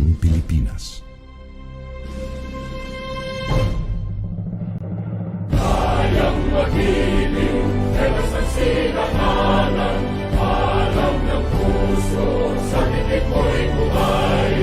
Bagong Pilipinas. Kayang mag-ibig, ewan sa sinakalan, alam ng puso, sa titik mo'y buhay.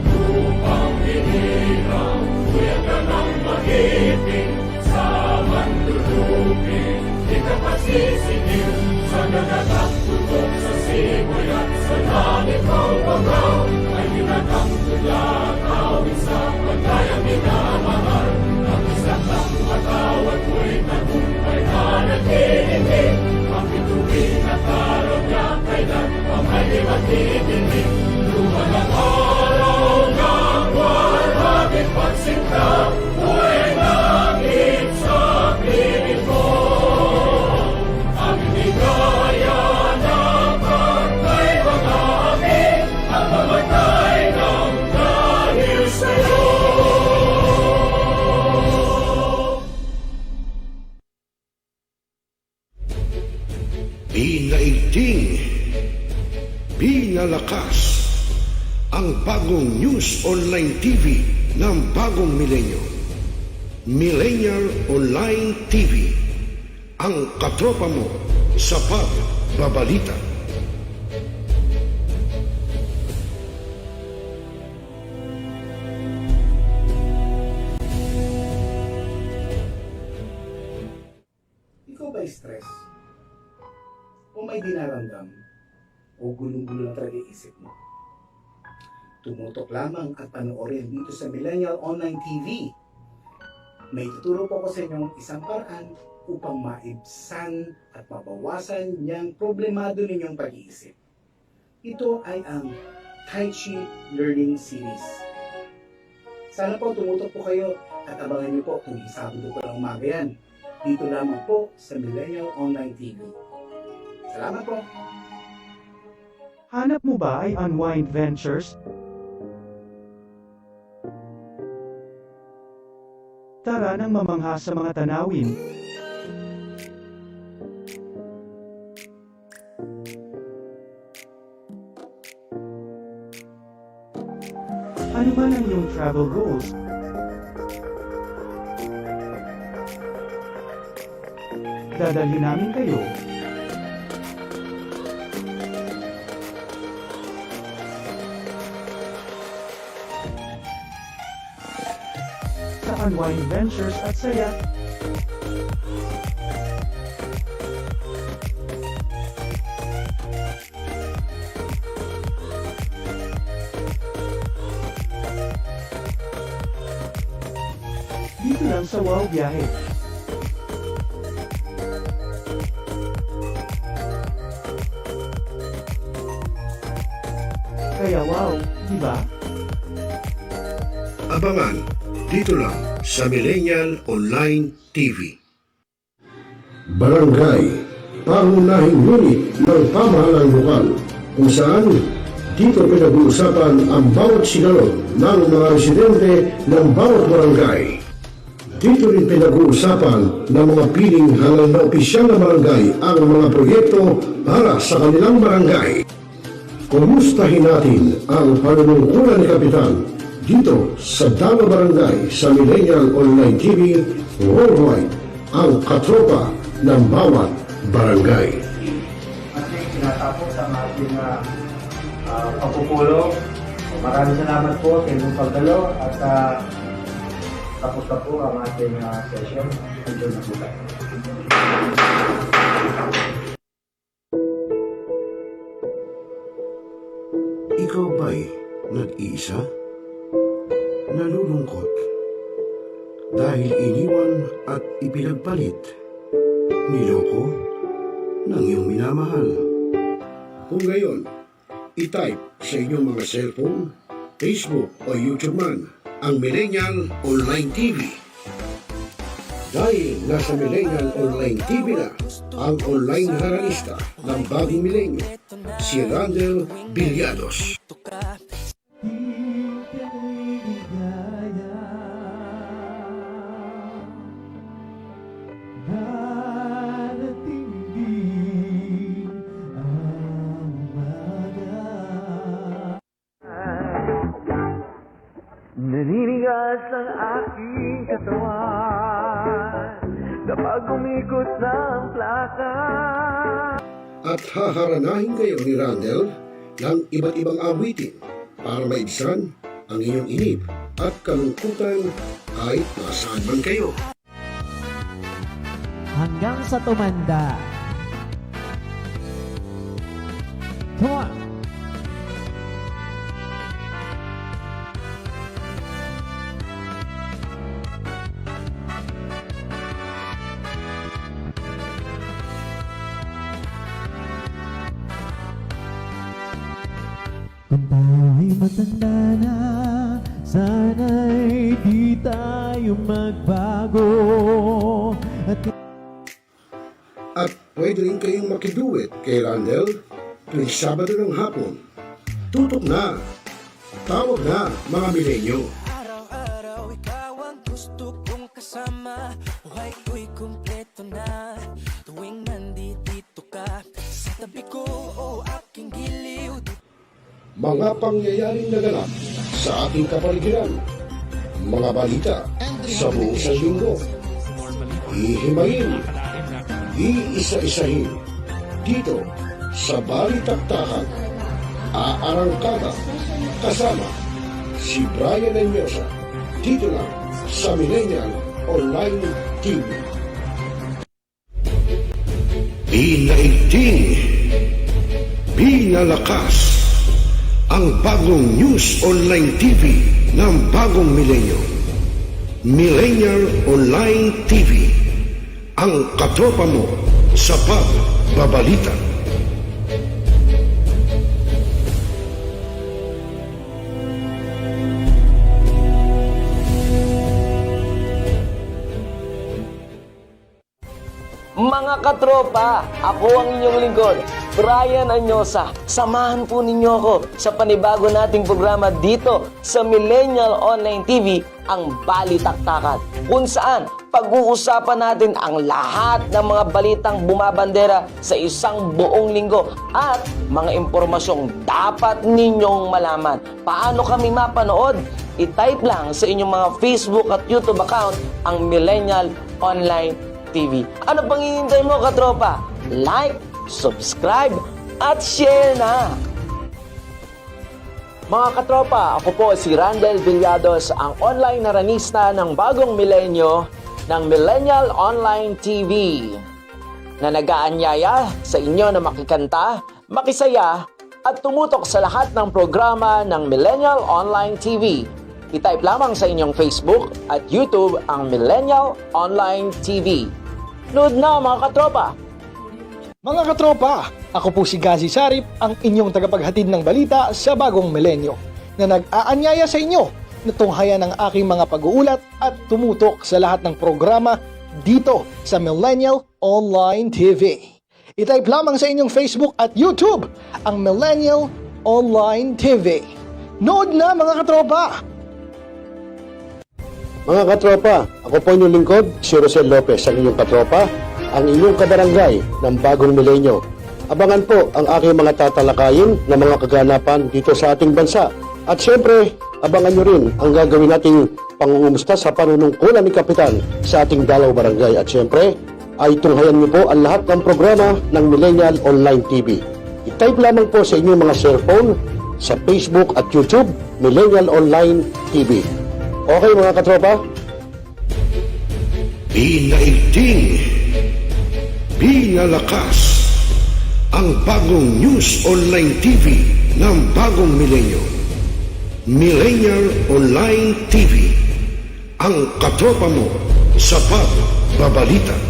Lupang hinirang, kuya ka ng mag-ibig, sa mandulupin, di ka pasisingil, sa nagatak tutok sa simoy at sa langit mo bagaw, ay ginatang tulad, awit sa pagkayang minamahal, ang isang lang matawad mo'y tagumpay na nag-iibig, ang bituin at araw niya kailan ang may iwag-ibig. Luma ng araw ng warhabit pagsinta, buhay langit sa piling ko. Ang ligaya na pagkay mga amin, ang mamatay ng dahil sa'yo. Pinaigting, pinalakas ang bagong news online TV ng bagong milenyo. Millennial Online TV, ang katropa mo sa pagbabalita. Ikaw ba stress? O may dinaramdam? O gulong-gulo na talaga isip mo? Tumutok lamang at panoorin dito sa Millennial Online TV. May tuturo po ko sa inyong isang paraan upang maibsan at mabawasan niyang problemado ninyong pag-iisip. Ito ay ang Tai Chi Learning Series. Sana po tumutok po kayo at abangan niyo po tuwing Sabado po ng umaga yan. Dito lamang po sa Millennial Online TV. Salamat po! Hanap mo ba ay Unwind Ventures? Tara nang mamangha sa mga tanawin. Ano man ang iyong travel goals? Dadalhin namin kayo. Sa Unwind Ventures at saya. Dito lang sa Wow Biyahe. Kaya wow, di ba? Abangan dito lang sa Millennial Online TV. Barangay, pangunahing unit ng pamahalaan lokal kung saan dito pinag-uusapan ang bawat sigalot ng mga residente ng bawat barangay. Dito rin pinag-uusapan ng mga piling halal na opisyal na barangay ang mga proyekto para sa kanilang barangay. Kumustahin natin ang panunungkulan ni Kapitan dito sa Dama Barangay sa Millennial Online TV Worldwide, ang katropa ng bawat barangay. Ating tinatapos ang ating pagpupulong. Maraming salamat po sa inyong pagdalo at tapos na po ang ating session. Enjoy na po tayo. Ikaw ba'y nag-iisa? Nalulungkot dahil iniwan at ipinagpalit, niloko ng iyong minamahal. Kung ngayon, i-type sa inyong mga cellphone, Facebook o YouTube man ang Millennial Online TV. Dahil nasa Millennial Online TV na ang online haralista ng bagong milenyo, si Randel Villados. Naninigas ang aking katawan kapag umikot ng plaka. At haharanahin kayo ni Randel ng iba't ibang awitin para maibsan ang inyong inip at kalungkutan kahit nasaan man kayo. Hanggang sa tumanda. Come on! Kung tayo'y matanda na, sana'y di tayo magbago. At pwede rin kayong makiduet kay Randel tuwing Sabado ng hapon. Tutok na! Tawag na mga milenyo! Araw-araw ikaw ang gusto kong kasama. Buhay ko'y kumpleto na tuwing nandito ka sa tabi ko o aking giliw. Mga pangyayaring naganap sa ating kapaligiran. Mga balita sa buong linggo. Ihimayin. Iisa-isahin. Dito sa Balitaktakan. Aarangkada. Kasama si Brian Anyosa. Dito lang sa Millennial Online TV. Pinaigting. Pinalakas. Ang bagong News Online TV ng bagong milenyo. Millennial Online TV. Ang katropa mo sa pagbabalita. Mga katropa, ako ang inyong lingkod, Brian Anyosa. Samahan po ninyo ako sa panibago nating programa dito sa Millennial Online TV, ang Balitaktakan, kung saan pag-uusapan natin ang lahat ng mga balitang bumabandera sa isang buong linggo at mga impormasyong dapat ninyong malaman. Paano kami mapanood? I-type lang sa inyong mga Facebook at YouTube account ang Millennial Online TV. Ano pang hinihintay mo, katropa? Like, subscribe, at share na! Mga katropa, ako po si Randel Villados, ang online naranista ng bagong milenyo ng Millennial Online TV, na nag-aanyaya sa inyo na makikanta, makisaya, at tumutok sa lahat ng programa ng Millennial Online TV. I-type lamang sa inyong Facebook at YouTube ang Millennial Online TV. Nood na mga katropa! Mga katropa, ako po si Gazi Sarip, ang inyong tagapaghatid ng balita sa bagong milenyo, na nag-aanyaya sa inyo na tunghayan ang aking mga pag-uulat at tumutok sa lahat ng programa dito sa Millennial Online TV. I-type lamang sa inyong Facebook at YouTube ang Millennial Online TV. Nood na mga katropa! Mga katropa, ako po inyong lingkod, si Rosel Lopez, ang inyong katropa, ang inyong kabarangay ng bagong milenyo. Abangan po ang aking mga tatalakayin na mga kaganapan dito sa ating bansa. At syempre, abangan nyo rin ang gagawin nating pangungumusta sa panunungkulan ni Kapitan sa ating Dalaw Barangay. At syempre, ay tunghayan nyo po ang lahat ng programa ng Millennial Online TV. I-type lamang po sa inyong mga cellphone sa Facebook at YouTube, Millennial Online TV. Okay mga katropa? Pinaigting, pinalakas, ang bagong News Online TV ng bagong milenyo. Millennial Online TV, ang katropa mo sa pagbabalita.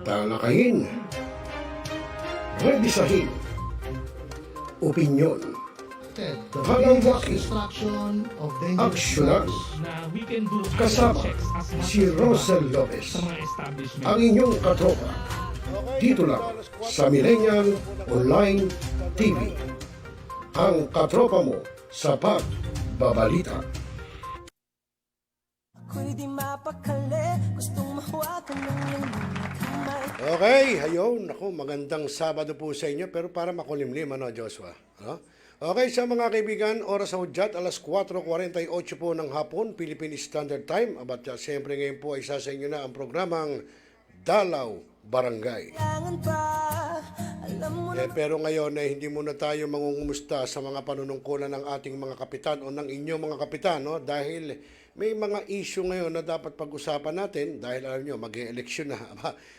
Talakayin, revisahin, opinyon, palawakin, aksyonan. Kasama si Rosel Lopez, ang inyong katropa, dito lang sa Millennial Online TV, ang katropa mo sa pagbabalita. Babalita. Ako'y di mapakali, gustong mahawakan ng iyong mga kamay. Okay, ayun. Naku, magandang Sabado po sa inyo, pero para makulimlim, ano, Joshua? Ano? Okay, sa mga kaibigan, oras sa hudyat, alas 4:48 po ng hapon, Philippine Standard Time. At siyempre ngayon po ay isa sa inyo na ang programang Dalaw Barangay. Kailangan pa, alam mo na Pero ngayon hindi muna tayo mangungumusta sa mga panunungkulan ng ating mga kapitan o ng inyong mga kapitan, no? Dahil may mga issue ngayon na dapat pag-usapan natin dahil alam nyo, mag-e-eleksyon na.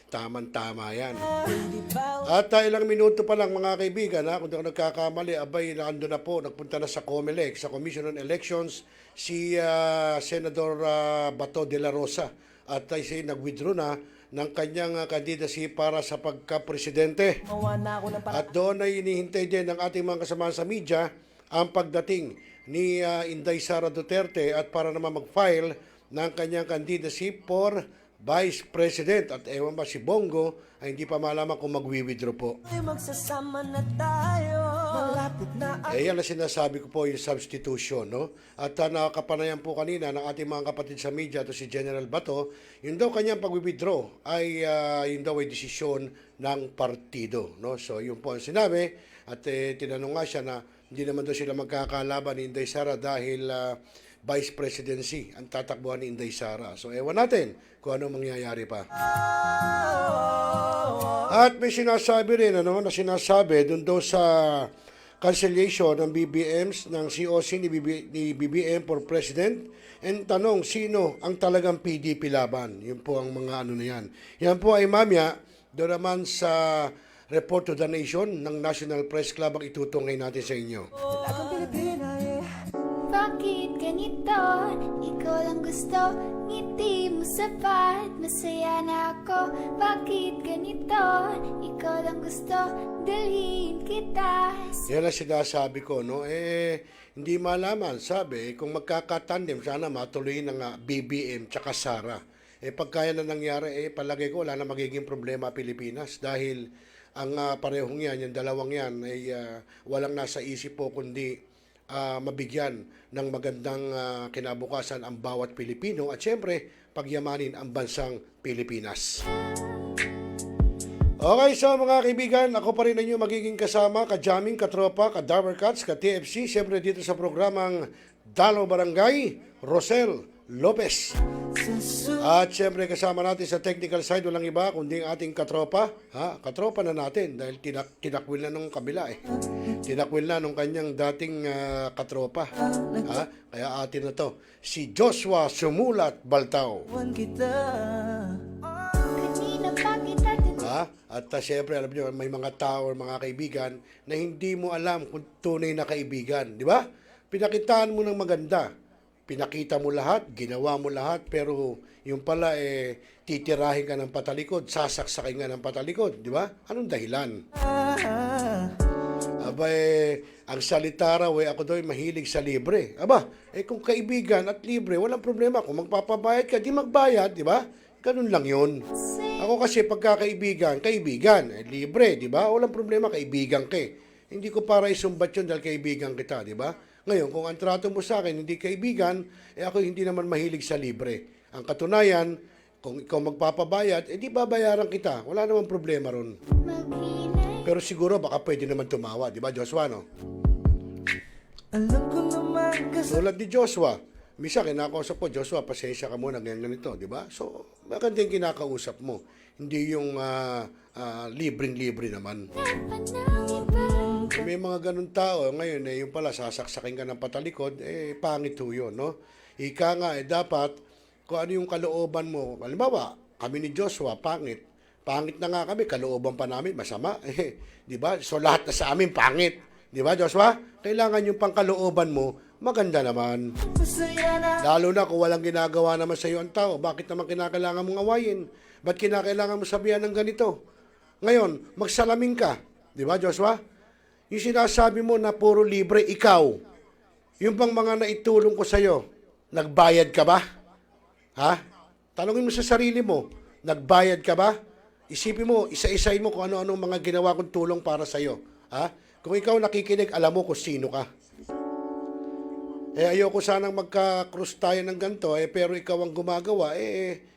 Tama-tama yan. hindi ba At ilang minuto pa lang mga kaibigan, kung di ako nagkakamali, abay, nandun na po, nagpunta na sa COMELEC, sa Commission on Elections, si Senador Bato de la Rosa. At siya nag-withdraw na ng kanyang candidacy para sa pagka-presidente. mawa na ako ng At doon ay inihintay din ng ating mga kasamahan sa media ang pagdating ni Inday Sara Duterte at para naman mag-file ng kanyang candidacy for Vice President. At ewan ba si Bongo ay hindi pa malaman kung mag-withdraw po. magsasama na tayo. Malapit na Yan ang sinasabi ko po yung substitution, no? At nakakapanayan po kanina ng ating mga kapatid sa media, to si General Bato, yun daw kanyang pag-withdraw ay yun daw ay desisyon ng partido, no? So yun po ang sinabi at tinanong nga siya na hindi naman daw sila magkakalaban ni Inday Sara dahil Vice Presidency ang tatakbuhan ni Inday Sara. So ewan natin kung ano mangyayari pa. At may sinasabi rin, ano, na sinasabi doon daw sa cancellation ng BBMs, ng COC ni BBM for President. And tanong, sino ang talagang PDP laban? Yun po ang mga ano na yan. Yan po ay mamaya, doon naman sa Report to the Nation ng National Press Club ang itutungay natin sa inyo. Lagang Pilipina, Bakit ganito? Ikaw lang gusto, ngiti mo sapat, masaya na ako. Bakit ganito? Ikaw lang gusto, dalhin kita. Yan ang sinasabi ko, no? Hindi malaman, sabi, kung magkakatandem, sana matuloy na nga BBM tsaka Sara. Pagka yan na nangyari, palagay ko wala na magiging problema Pilipinas dahil ang parehong yan, yung dalawang yan, ay walang nasa isip po kundi mabigyan ng magandang kinabukasan ang bawat Pilipino at syempre pagyamanin ang bansang Pilipinas. Okay, so mga kaibigan, ako pa rin ninyo magiging kasama, ka-jamming, ka-tropa, ka-Dower Cats, ka-TFC, syempre dito sa programang Dalaw Barangay, Rosel Lopez. At syempre kasama natin sa technical side, walang iba kundi ang ating katropa. Katropa na natin dahil tinakwil na nung kabila Tinakwil na nung kanyang dating katropa. Kaya atin na to, si Joshua Sumulat Baltao. At syempre alam nyo, may mga tao or mga kaibigan na hindi mo alam kung tunay na kaibigan. Di ba? Pinakitaan mo ng maganda. Pinakita mo lahat, ginawa mo lahat, pero yung pala titirahin ka ng patalikod, sasaksakin ka ng patalikod, di ba? Anong dahilan? Aba, ang salita raw, ako daw mahilig sa libre. Aba, kung kaibigan at libre, walang problema. Kung magpapabayad ka, di magbayad, di ba? Ganun lang yun. Ako kasi pagkakaibigan, kaibigan, libre, di ba? Walang problema, kaibigan ka. Hindi ko para isumbat yun dahil kaibigan kita, di ba? Ngayon, kung ang trato mo sa akin, hindi kaibigan, ako hindi naman mahilig sa libre. Ang katunayan, kung ikaw magpapabayad, di babayaran kita. Wala namang problema ron. Pero siguro baka pwede naman tumawa, di ba Joshua, no? alam ko naman kasi Tulad ni Joshua, misa kinakausap ko, Joshua, pasensya ka muna, ganito, di ba? So, maganda yung kinakausap mo. Hindi yung libreng-libre naman. May mga ganun tao, ngayon, yung pala, sasaksakin ka ng patalikod, pangit ho yun, no? Ika nga, dapat, kung ano yung kalooban mo, halimbawa, kami ni Joshua, pangit. Pangit na nga kami, kalooban pa namin, masama. Di ba? So, lahat na sa amin, pangit. Di ba, Joshua? Kailangan yung pangkalooban mo, maganda naman. masaya na. Lalo na kung walang ginagawa naman sa iyo ang tao, bakit naman kinakailangan mong awayin? Ba't kinakailangan mo sabihan ng ganito? Ngayon, magsalamin ka. Di ba, Joshua? Yung sinasabi mo na puro libre, ikaw, yung bang mga naitulong ko sa'yo, nagbayad ka ba? Tanungin mo sa sarili mo, nagbayad ka ba? Isipin mo, isa-isahin mo kung ano-anong mga ginawa kong tulong para sa'yo. Kung ikaw nakikinig, alam mo kung sino ka. Ayoko sanang magka-cruise tayo ng ganito, pero ikaw ang gumagawa,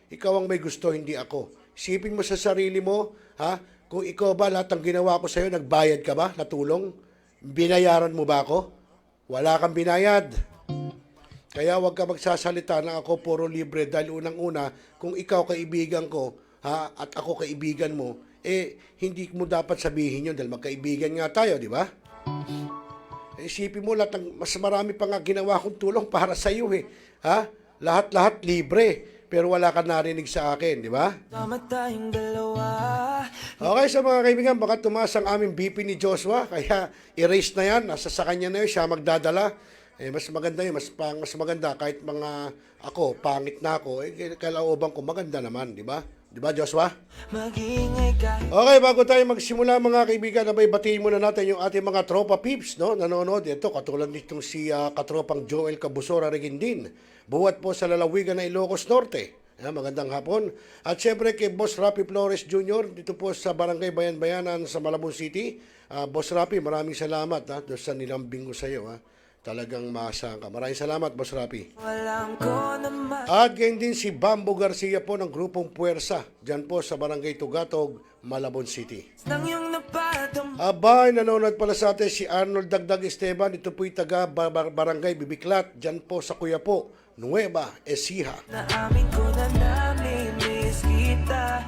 ikaw ang may gusto, hindi ako. Isipin mo sa sarili mo, ha? Kung ikaw ba, lahat ng ginawa ko sa'yo, nagbayad ka ba? Natulong? Binayaran mo ba ako? Wala kang binayad. Kaya huwag ka magsasalita na ako puro libre dahil unang-una, kung ikaw kaibigan ko, ha, at ako kaibigan mo, hindi mo dapat sabihin yun dahil magkaibigan nga tayo, di ba? Isipin mo, mas marami pa nga ginawa kong tulong para sa iyo Ha? Lahat-lahat libre, pero wala ka narinig sa akin, di ba? Tama tayong dalawa. Okay, sa mga kaibigan, baka tumaas ang aming BP ni Joshua, kaya erase na yan, nasa sa kanya na yun, siya magdadala. Mas maganda yun, mas maganda, kahit mga ako, pangit na ako, kalooban ko, maganda naman, di ba? Di ba, Joshua? Okay, bago tayo magsimula mga kaibigan, abay batiin muna natin yung ating mga tropa peeps, no? Nanonood. Ito, katulad nitong si katropang Joel Cabusora Reguindin. Buhat po sa lalawigan ng Ilocos Norte. Magandang hapon. At syempre kay Boss Rapi Flores Jr. dito po sa Barangay Bayan-Bayanan sa Malabon City. Boss Rapi, maraming salamat doon sa nilambing ko sa iyo. Talagang maasahan ka. Maraming salamat, Boss Rapi. At ganyan din si Bambo Garcia po ng Grupong Puwersa. Diyan po sa Barangay Tugatog, Malabon City. Abay, nanonood pala sa atin si Arnold Dagdag Esteban. Ito po'y taga Barangay Bibiklat. Diyan po sa Kuyapo, Nueva Ecija. Naamin ko na namimiss kita.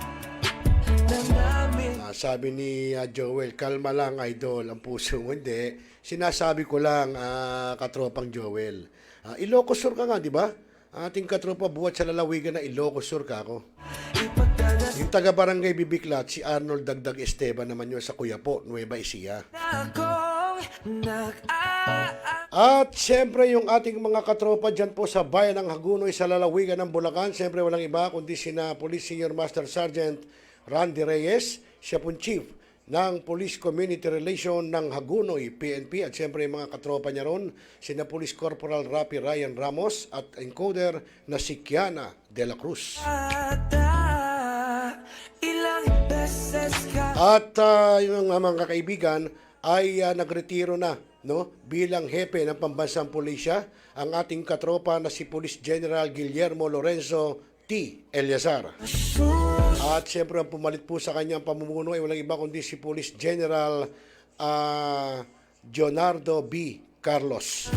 Sabi ni Joel, kalma lang idol, ang puso mo. Hindi, sinasabi ko lang, katropang Joel. Ilocos Sur ka nga, di ba? Ating katropa buhat sa lalawigan na Ilocos Sur ka ako. Yung taga Barangay Bibiklat, si Arnold Dagdag Esteban naman yun sa Kuyapo, Nueva Ecija. At siyempre yung ating mga katropa dyan po sa bayan ng Hagunoy sa lalawigan ng Bulacan, siyempre walang iba kundi sina Police Senior Master Sergeant Randy Reyes, siya pong Chief ng Police Community Relation ng Hagunoy, PNP, at siyempre yung mga katropa niya ron, sina Police Corporal Rapi Ryan Ramos at encoder na si Kiana de la Cruz. At yung mga kaibigan ay nagretiro na, no, bilang hepe ng pambansang pulisya ang ating katropa na si Police General Guillermo Lorenzo T. Eliazar. At siyempre ang pumalit po sa kanyang pamumuno ay walang iba kundi si Police General Leonardo B. Carlos.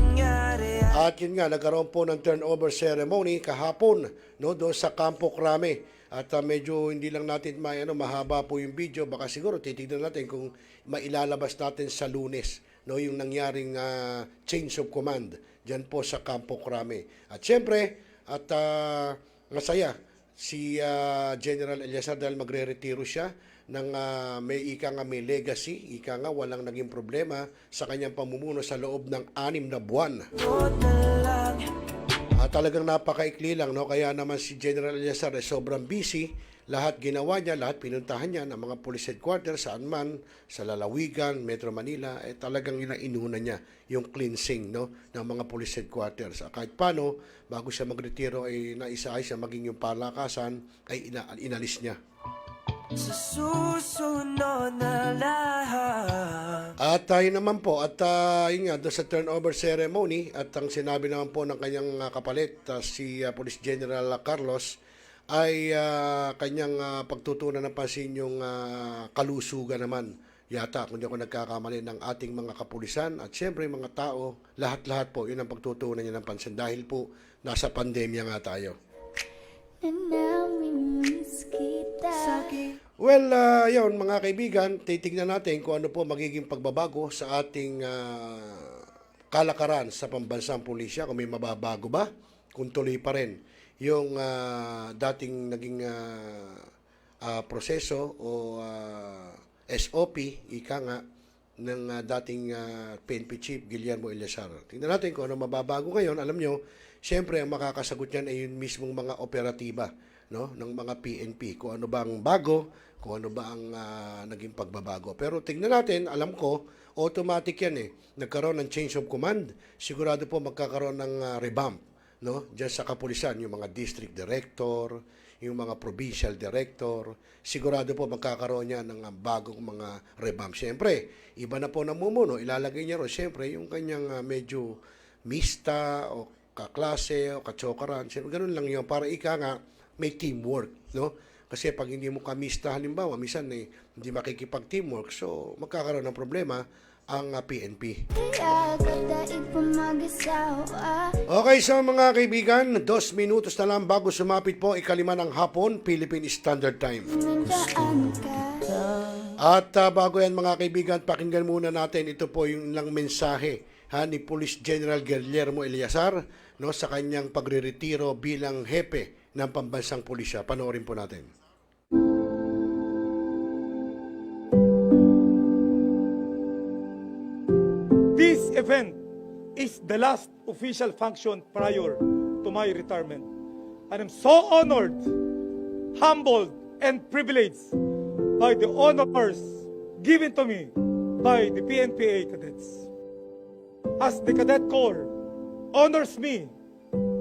At yun nga, nagkaroon po ng turnover ceremony kahapon, no, doon sa Campo Crame. At medyo hindi lang natin mahaba po yung video, baka siguro titignan natin kung mailalabas natin sa Lunes, no, yung nangyaring change of command diyan po sa Campo Crame. At siyempre, at masaya si General Eliazar dahil magre-retiro siya ng may legacy, walang naging problema sa kanyang pamumuno sa loob ng 6 na buwan. Talagang napakaikli lang, no? Kaya naman si General Eliazar ay sobrang busy. Lahat ginawa niya, lahat pinuntahan niya ng mga police headquarters saan man, sa lalawigan, Metro Manila, talagang inuna niya yung cleansing, no, ng mga police headquarters. Kahit paano, bago siya magretiro ay naisaayos siya maging yung palakasan, ay inalis niya. Sa susunod na lahat. At tayo naman po, at yun nga, doon sa turnover ceremony, at ang sinabi naman po ng kanyang kapalit, si Police General Carlos, ay kanyang pagtutunan ng pansin yung kalusugan naman, yata, kung di ako nagkakamali, ng ating mga kapulisan, at siyempre mga tao, lahat-lahat po, yun ang pagtutunan niya ng pansin, dahil po, nasa pandemya nga tayo. Well, yun mga kaibigan, titignan natin kung ano po magiging pagbabago sa ating kalakaran sa pambansang pulisya, kung may mababago ba, kung tuloy pa rin yung dating naging proseso o SOP, ika nga, ng dating PNP Chief Guillermo Eliazar. Tingnan natin kung ano mababago ngayon. Alam nyo, siyempre ang makakasagot yan ay yung mismong mga operatiba, no, ng mga PNP. Kung ano ba ang bago, kung ano ba ang naging pagbabago. Pero tingnan natin, alam ko, automatic yan Nagkaroon ng change of command. Sigurado po magkakaroon ng revamp, no, diyan sa kapulisan, yung mga district director, yung mga provincial director, sigurado po magkakaroon niya ng bagong mga revamp. Siyempre, iba na po namumuno, ilalagay niya ro siyempre yung kanyang medyo mista o kaklase o kachokaran. Ganun lang yun, para ika nga may teamwork, no? Kasi pag hindi mo kamista, halimbawa, minsan hindi makikipag-teamwork, so magkakaroon ng problema ang PNP. Kaya kadaig pa mag-asawa. Okay, so mga kaibigan, 2 minutos na lang bago sumapit po 5:05 ng hapon, Philippine Standard Time. Nandaan ka. At bago yan mga kaibigan, pakinggan muna natin, ito po yung ilang mensahe ni Police General Guillermo Eleazar, no, sa kanyang pagre-retiro bilang hepe ng pambansang pulisya. Panoorin po natin. This event is the last official function prior to my retirement. And I'm so honored, humbled, and privileged by the honors given to me by the PNPA cadets. As the Cadet Corps honors me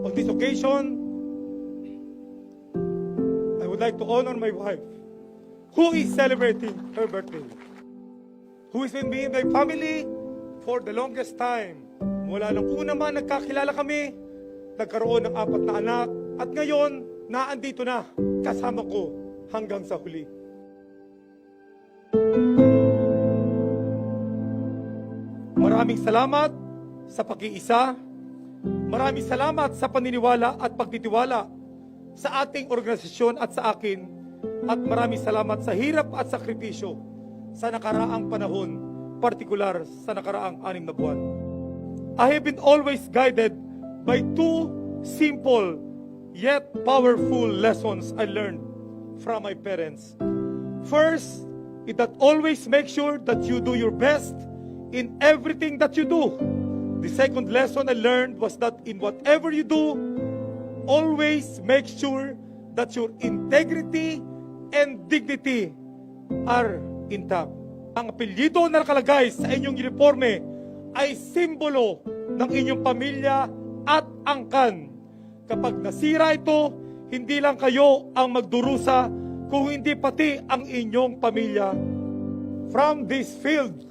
on this occasion, I would like to honor my wife, who is celebrating her birthday, who is with me and my family for the longest time. Mula nung una man nagkakilala kami, nagkaroon ng 4 na anak, at ngayon, naandito na, kasama ko hanggang sa huli. Maraming salamat sa pag-iisa, maraming salamat sa paniniwala at pagtitiwala sa ating organisasyon at sa akin, at maraming salamat sa hirap at sakripisyo sa nakaraang panahon, partikular sa nakaraang 6 na buwan. I have been always guided by 2 simple yet powerful lessons I learned from my parents. First, is that always make sure that you do your best in everything that you do. The second lesson I learned was that in whatever you do, always make sure that your integrity and dignity are intact. Ang apelyido na nakalagay sa inyong uniforme ay simbolo ng inyong pamilya at angkan. Kapag nasira ito, hindi lang kayo ang magdurusa, kung hindi pati ang inyong pamilya. From this field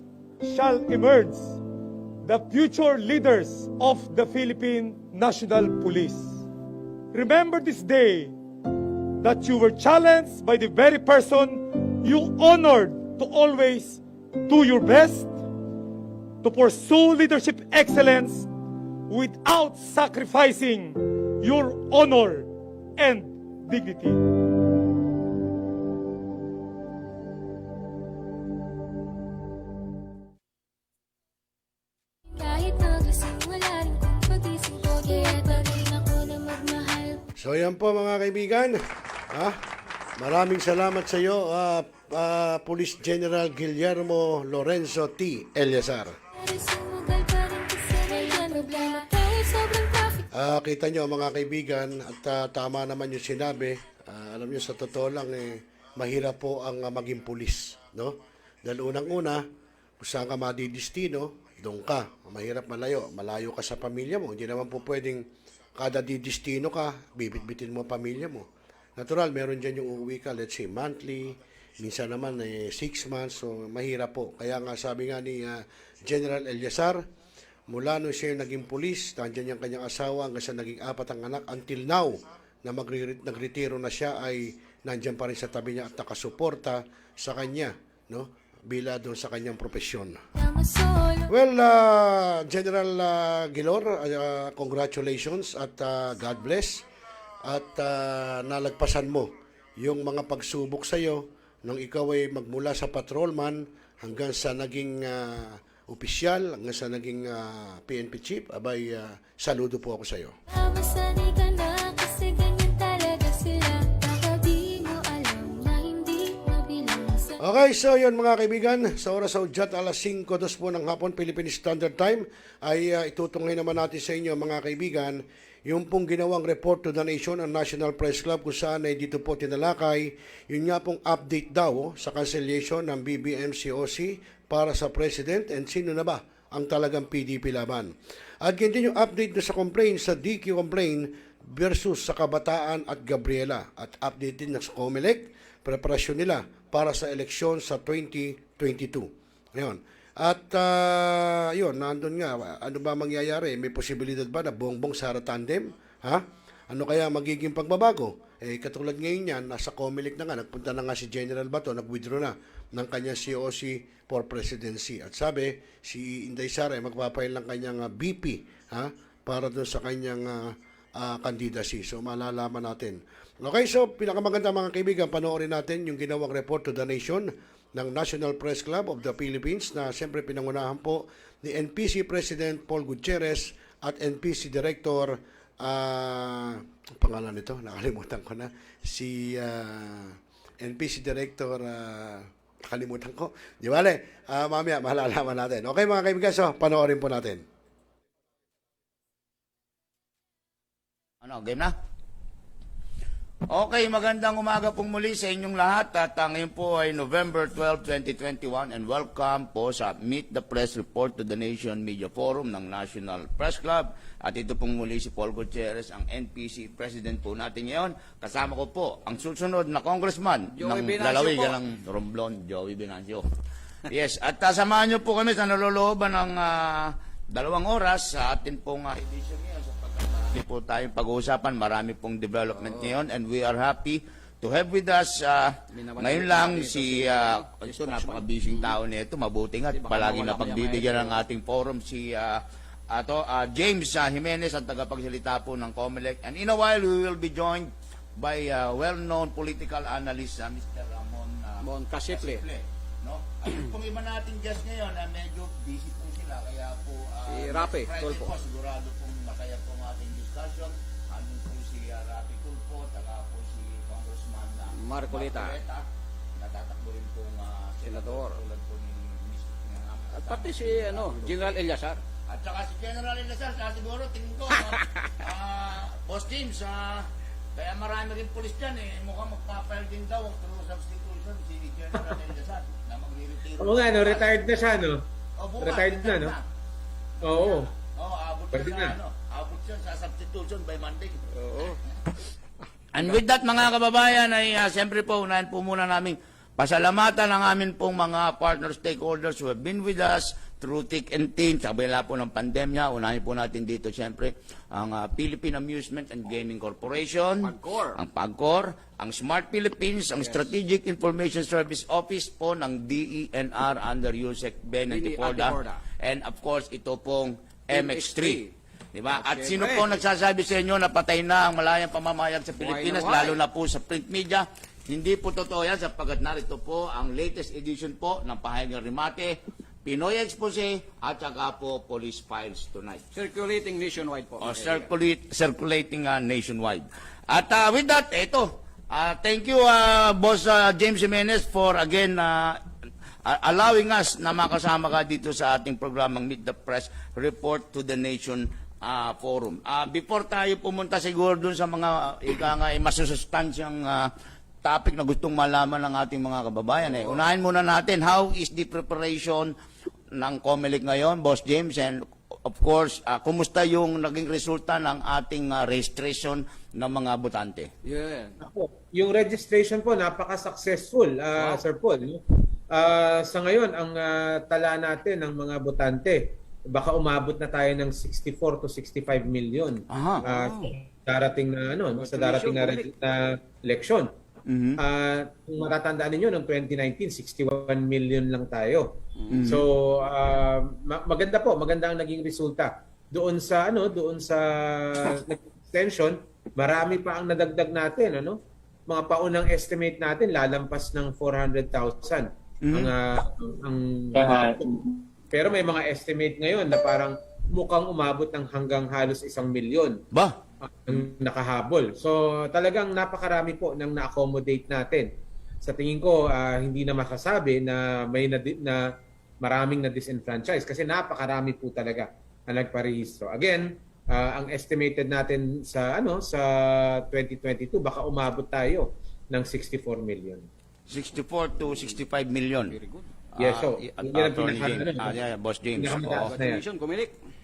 shall emerge the future leaders of the Philippine National Police. Remember this day that you were challenged by the very person you honored to always do your best to pursue leadership excellence without sacrificing your honor and dignity. Kahit nagising wala rin kung pagising ko, kaya bagay ako na magmahal. So yan po mga kaibigan. Maraming salamat sa iyo, Police General Guillermo Lorenzo T. Eleazar. Sumugal pa rin kasi may problema tayo, sobrang traffic. Kita nyo mga kaibigan, at tama naman yung sinabi. Alam nyo, sa totoo lang, mahirap po ang maging pulis. No? Dahil unang-una, kung saan ka madidistino, doon ka. Mahirap malayo ka sa pamilya mo. Hindi naman po pwedeng kada didistino ka, bibit-bitin mo pamilya mo. Natural, meron dyan yung uuwi ka, let's say monthly, minsan naman 6 months, so mahirap po. Kaya nga sabi nga ni General Eleazar, mula nung siya yung naging pulis, nandiyan yung kanyang asawa hanggang sa naging 4 ang anak, until now, na nagretiro na siya, ay nandiyan pa rin sa tabi niya at nakasuporta sa kanya, no? Bila doon sa kanyang profesyon. Well, General Gilor, congratulations at God bless. At nalagpasan mo yung mga pagsubok sa iyo nung ikaw ay magmula sa patrolman hanggang sa naging opisyal, hanggang sa naging PNP chief. Abay, saludo po ako sa iyo. Masanay ka na kasi ganyan talaga sila. Baka di mo alam na hindi mabilang sa... Okay, so yun mga kaibigan, sa oras sa udyat, alas 5:02 po ng hapon, Philippine Standard Time, ay itutungay naman natin sa inyo mga kaibigan, yung pong ginawang report to the nation ang National Press Club, kung saan ay dito po tinalakay, yun nga pong update daw sa cancellation ng BBM COC para sa President, and sino na ba ang talagang PDP laban. At ganyan yung update na sa complaint sa DQ complaint versus sa Kabataan at Gabriela, at update din na sa COMELEC, preparasyon nila para sa eleksyon sa 2022. Ngayon, At yun, nandun nga, ano ba mangyayari? May posibilidad ba na Bongbong Sara tandem? Ha? Ano kaya magiging pagbabago? Katulad ngayon yan, nasa COMELEC na nga, nagpunta na nga si General Bato, nag-withdraw na ng kanyang COC for presidency. At sabi, si Inday Sara ay magpapail ng kanyang BP, ha? Para doon sa kanyang candidacy. So, malalaman natin. Okay, so, pinakamaganda mga kaibigan, panoorin natin yung ginawang report to the nation ng National Press Club of the Philippines na siyempre pinangunahan po ni NPC President Paul Gutierrez at NPC Director, pangalan nito, nakalimutan ko na, si NPC Director, nakalimutan ko. Di bale, mamaya malalaman natin. Okay mga kaibigan, so panoorin po natin. Ano, game na? Okay, magandang umaga pong muli sa inyong lahat at ngayon po ay November 12, 2021 and welcome po sa Meet the Press Report to the Nation Media Forum ng National Press Club at ito pong muli si Paul Gutierrez, ang NPC President po natin ngayon. Kasama ko po ang susunod na Congressman ng lalawigan ng Romblon, Joey Venancio. Yes, at samahan niyo po kami sa nalolooban ng 2 oras sa atin pong edition ngayon. Hindi po tayong pag-uusapan, marami pong development ngayon and we are happy to have with us ngayon lang si ito napaka-busy tao nito, mabuti nga palagi na pagbibigyan ng ating forum si James Jimenez, ang tagapagsalita po ng COMELEC, and in a while we will be joined by well-known political analyst Mr. Ramon Casiple, no? At kung iba nating guest ngayon medyo busy po sila kaya po si Rapi Tulfo sigurado pong masaya po ang ating discussion. Andun po si Rapi Tulfo, taga po si Congressman Marcolita, natatakbo rin pong senador tulad po ni at pati si General Eliasar at saka si General Eliasar siguro tingin ko Boss James, kaya marami rin pulis dyan mukhang magpapayal din daw through substitution si General Eliasar na magre-retiro. Oo nga, retired na siya, no? Retired na, no? Oo. Abot siya sa substitution by Monday. Oo. And with that, mga kababayan, ay siyempre po, unahin po muna namin pasalamatan ang amin pong mga partner stakeholders who have been with us through thick and thin, sa kabila po ng pandemya. Unahin po natin dito, siyempre, ang Philippine Amusement and Gaming Corporation, ang PAGCOR, ang Smart Philippines, ang Strategic Information Service Office po ng DENR under Yusek Ben Antiporda, and of course, ito pong MX3. Diba? At sino po nagsasabi sa inyo na patay na ang malayang pamamayag sa Pilipinas, lalo na po sa print media? Hindi po totoo yan sapagkat narito po ang latest edition po ng Pahayag ng Remate, Pinoy Expose, at saka po Police Files Tonight. Circulating nationwide po. Circulating nationwide. At with that, thank you Boss James Jimenez for again allowing us na makasama ka dito sa ating programang Meet the Press Report to the Nation Forum. Before tayo pumunta siguro dun sa mga masusustansyang topic na gustong malaman ng ating mga kababayan, unahin muna natin, how is the preparation ng COMELEC ngayon, Boss James, and of course, kumusta yung naging resulta ng ating registration ng mga botante? Yeah. Yung registration po, napaka-successful, Sir Paul. No? Sa ngayon, ang tala natin ng mga botante, baka umabot na tayo ng 64 to 65 million. Darating na sa darating na eleksyon. Kung matatandaan ninyo, noong 2019, 61 million lang tayo. So, maganda ang naging resulta. Doon sa extension, marami pa ang nadagdag natin, mga paunang estimate natin lalampas ng 400,000 pero may mga estimate ngayon na parang mukhang umabot ng hanggang halos 1 million ang nakahabol. So talagang napakarami po nang na-accommodate natin. Sa tingin ko, hindi na masasabi na may na maraming na-disenfranchise kasi napakarami po talaga ang nagparehistro. Again, ang estimated natin sa 2022 baka umabot tayo ng 64 million. 64 to 65 million. Very good. Yes, so Boss James.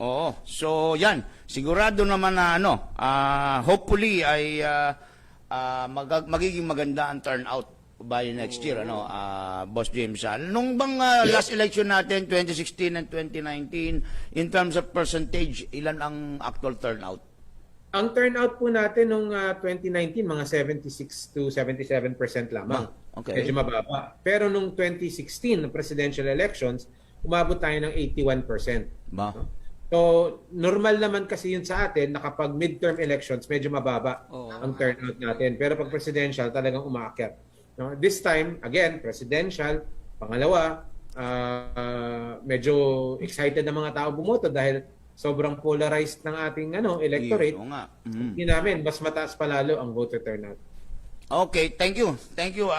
Oo. So yan, sigurado naman na hopefully ay magiging maganda ang turnout by next year, Boss James. Nung bang last election natin, 2016 and 2019, in terms of percentage, ilan ang actual turnout? Ang turnout po natin nung 2019, mga 76 to 77% lamang. Okay. Medyo mababa. Pero nung 2016, ng presidential elections, umabot tayo ng 81%. Ba? So, normal naman kasi yun sa atin na kapag midterm elections, medyo mababa ang turnout natin. Pero pag presidential, talagang umaakyat. No? This time, again, presidential. Pangalawa, medyo excited na mga tao bumoto dahil sobrang polarized ng ating electorate. Hindi namin, mas mataas pa lalo ang voter turnout. Okay, thank you. Thank you,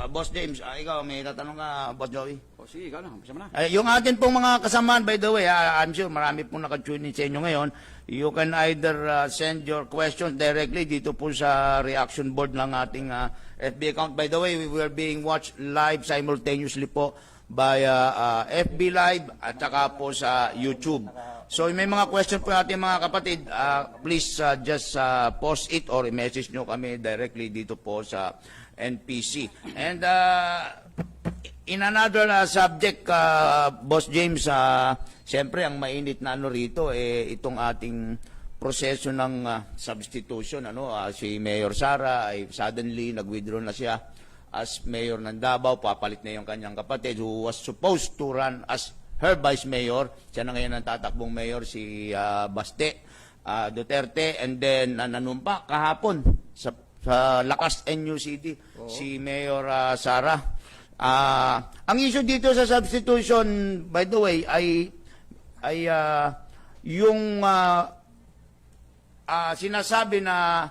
Boss James. Ikaw, may tatanong ka, Boss Joey? Sige, ikaw na. Umpisa mo na. Yung atin pong mga kasamaan, by the way, I'm sure marami pong nakatune in sa inyo ngayon. You can either send your questions directly dito po sa reaction board ng ating FB account. By the way, we are being watched live simultaneously po by FB Live at saka po sa YouTube. So may mga question po natin mga kapatid, please just post it or message nyo kami directly dito po sa NPC. And in another subject, Boss James, siyempre ang mainit na rito, itong ating proseso ng substitution. Si Mayor Sara ay suddenly nag-withdraw na siya as mayor ng Davao, papalit na yung kanyang kapatid who was supposed to run as her vice mayor. Siya na ngayon ang tatakbong mayor, si Baste Duterte. And then nanumpa kahapon sa Lakas New City, si Mayor Sara. Ang issue dito sa substitution, by the way, ay yung sinasabi na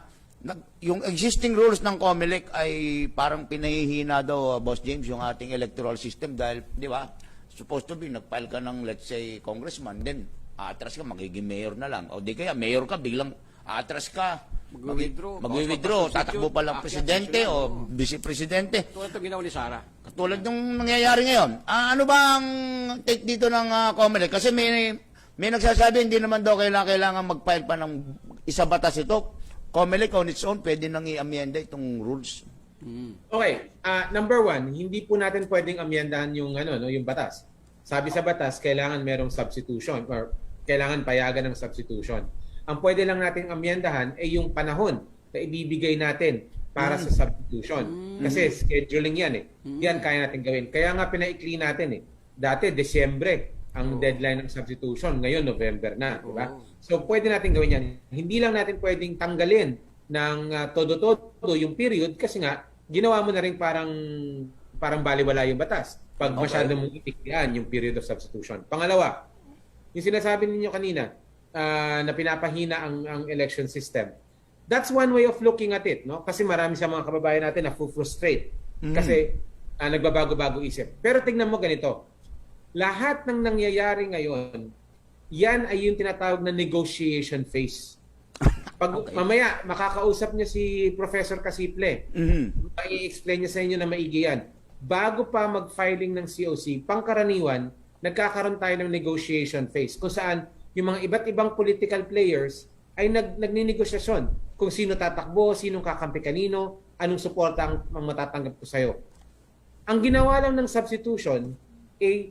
yung existing rules ng COMELEC ay parang pinahihina daw, Boss James, yung ating electoral system dahil, di ba, supposed to be, nag-file ka ng, let's say, congressman, then atras ka, magiging mayor na lang. O di kaya, mayor ka, biglang atras ka, mag-withdraw, tatakbo pa lang presidente o vice-presidente. Tulad ito ginawa ni Sara. Katulad ng nangyayari ngayon. Ano ba ang take dito ng COMELEC? Kasi may nagsasabi, hindi naman daw kailangan mag-file pa ng isa batas ito. COMELEC on its own, pwede nang i-amyenda itong rules. Okay, number one, hindi po natin pwedeng amyendahan yung yung batas. Sabi sa batas, kailangan merong substitution or kailangan payagan ng substitution. Ang pwede lang nating amyendahan ay yung panahon na ibibigay natin para sa substitution. Kasi scheduling yan Yan kaya natin gawin. Kaya nga pinaikli natin Dati, Desyembre ang deadline ng substitution. Ngayon, November na. Diba? So, pwede natin gawin yan. Hindi lang natin pwedeng tanggalin ng todo-todo yung period kasi nga, ginawa mo na rin parang baliwala yung batas. Pag masyado mong itiklian yung period of substitution. Pangalawa, yung sinasabi ninyo kanina na pinapahina ang election system. That's one way of looking at it. No? Kasi marami sa mga kababayan natin na frustrate. Kasi nagbabago-bago isip. Pero tingnan mo ganito. Lahat ng nangyayari ngayon, yan ay yung tinatawag na negotiation phase. Pag mamaya makakausap niya si Professor Casiple, i-explain niya sa inyo na maigi yan. Bago pa mag-filing ng COC, pangkaraniwan, nagkakaroon tayo ng negotiation phase kung saan yung mga iba't ibang political players ay nagninegosasyon kung sino tatakbo, sinong kakampi kanino, anong suporta ang matatanggap ko sa'yo. Ang ginawa lang ng substitution,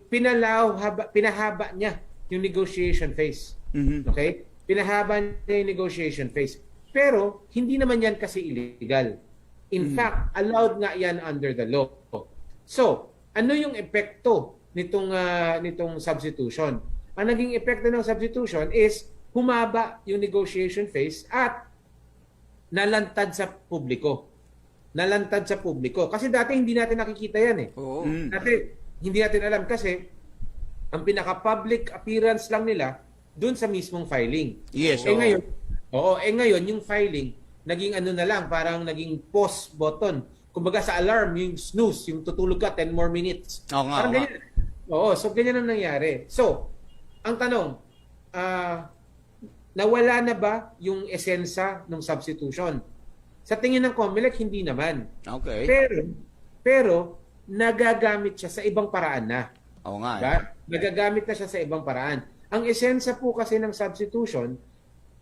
pinahaba niya yung negotiation phase. Okay? Pinahaba niya yung negotiation phase. Pero, hindi naman yan kasi illegal. In fact, allowed nga yan under the law. So, ano yung epekto nitong substitution? Ang naging epekto ng substitution is humaba yung negotiation phase at nalantad sa publiko. Nalantad sa publiko. Kasi dati hindi natin nakikita yan Dati, hindi natin alam kasi ang pinaka-public appearance lang nila dun sa mismong filing. Yes. Ngayon yung filing naging na lang, parang naging pause button. Kumbaga sa alarm, yung snooze, yung tutulog ka 10 more minutes. Parang ganyan. So ganyan ang nangyari. So, ang tanong, nawala na ba yung esensya ng substitution? Sa tingin ng COMELEC, hindi naman. Okay. Pero nagagamit siya sa ibang paraan na. Oo nga. Diba? Nagagamit na siya sa ibang paraan. Ang esensya po kasi ng substitution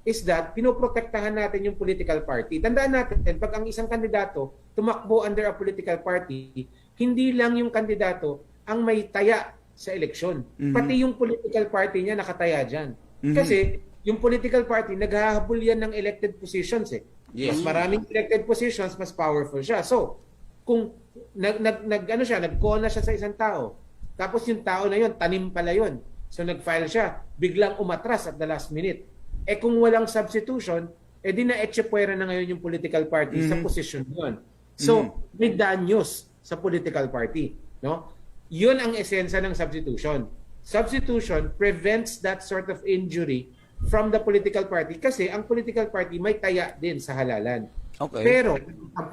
is that pinoprotektahan natin yung political party. Tandaan natin, pag ang isang kandidato tumakbo under a political party, hindi lang yung kandidato ang may taya sa eleksyon. Pati yung political party niya nakataya dyan. Kasi yung political party, naghahabol yan ng elected positions eh. Yes. Mas maraming elected positions, mas powerful siya. So, kung nag-call na siya sa isang tao, tapos yung tao na yun, tanim pala yun. So nag-file siya, biglang umatras at the last minute. Eh kung walang substitution, eh di na-etchepuera na ngayon yung political party sa posisyon yun. So, may danyos sa political party. No? Yun ang esensya ng substitution. Substitution prevents that sort of injury from the political party kasi ang political party may taya din sa halalan. Okay. Pero ang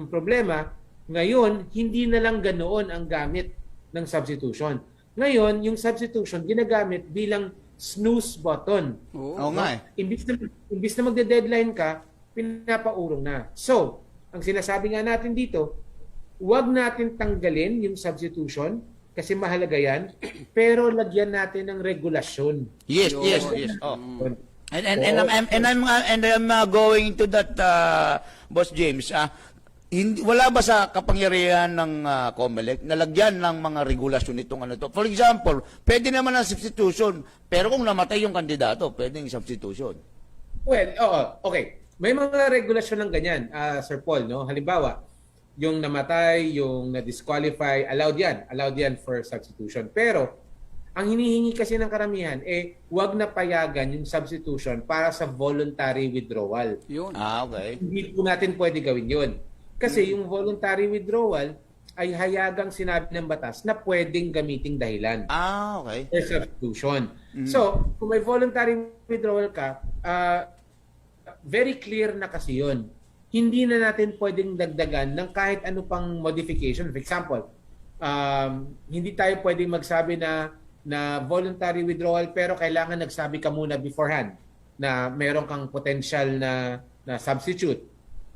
problema ngayon hindi na lang ganoon ang gamit ng substitution. Ngayon, yung substitution ginagamit bilang snooze button. Oo nga eh. Imbis na magde-deadline ka, pinapaurong na. So, ang sinasabi nga natin dito, huwag natin tanggalin yung substitution kasi mahalaga yan, pero lagyan natin ng regulasyon. Yes. Oh. And I'm going to that, Boss James. Wala ba sa kapangyarihan ng COMELEC na lagyan ng mga regulasyon itong ano to? For example, pwede naman ang substitution, pero kung namatay yung kandidato, pwedeng substitution. Well, okay. May mga regulasyon ng ganyan, Sir Paul, no? Halimbawa, yung namatay, yung na-disqualify, allowed yan for substitution. Pero, ang hinihingi kasi ng karamihan, huwag na payagan yung substitution para sa voluntary withdrawal. Yun. Okay. Hindi po natin pwede gawin yun. Kasi yung voluntary withdrawal ay hayagang sinabi ng batas na pwedeng gamiting dahilan. Okay. For substitution. So, kung may voluntary withdrawal ka, very clear na kasi yun. Hindi na natin pwedeng dagdagan ng kahit ano pang modification. For example, hindi tayo pwedeng magsabi na voluntary withdrawal pero kailangan nagsabi ka muna beforehand na meron kang potential na substitute.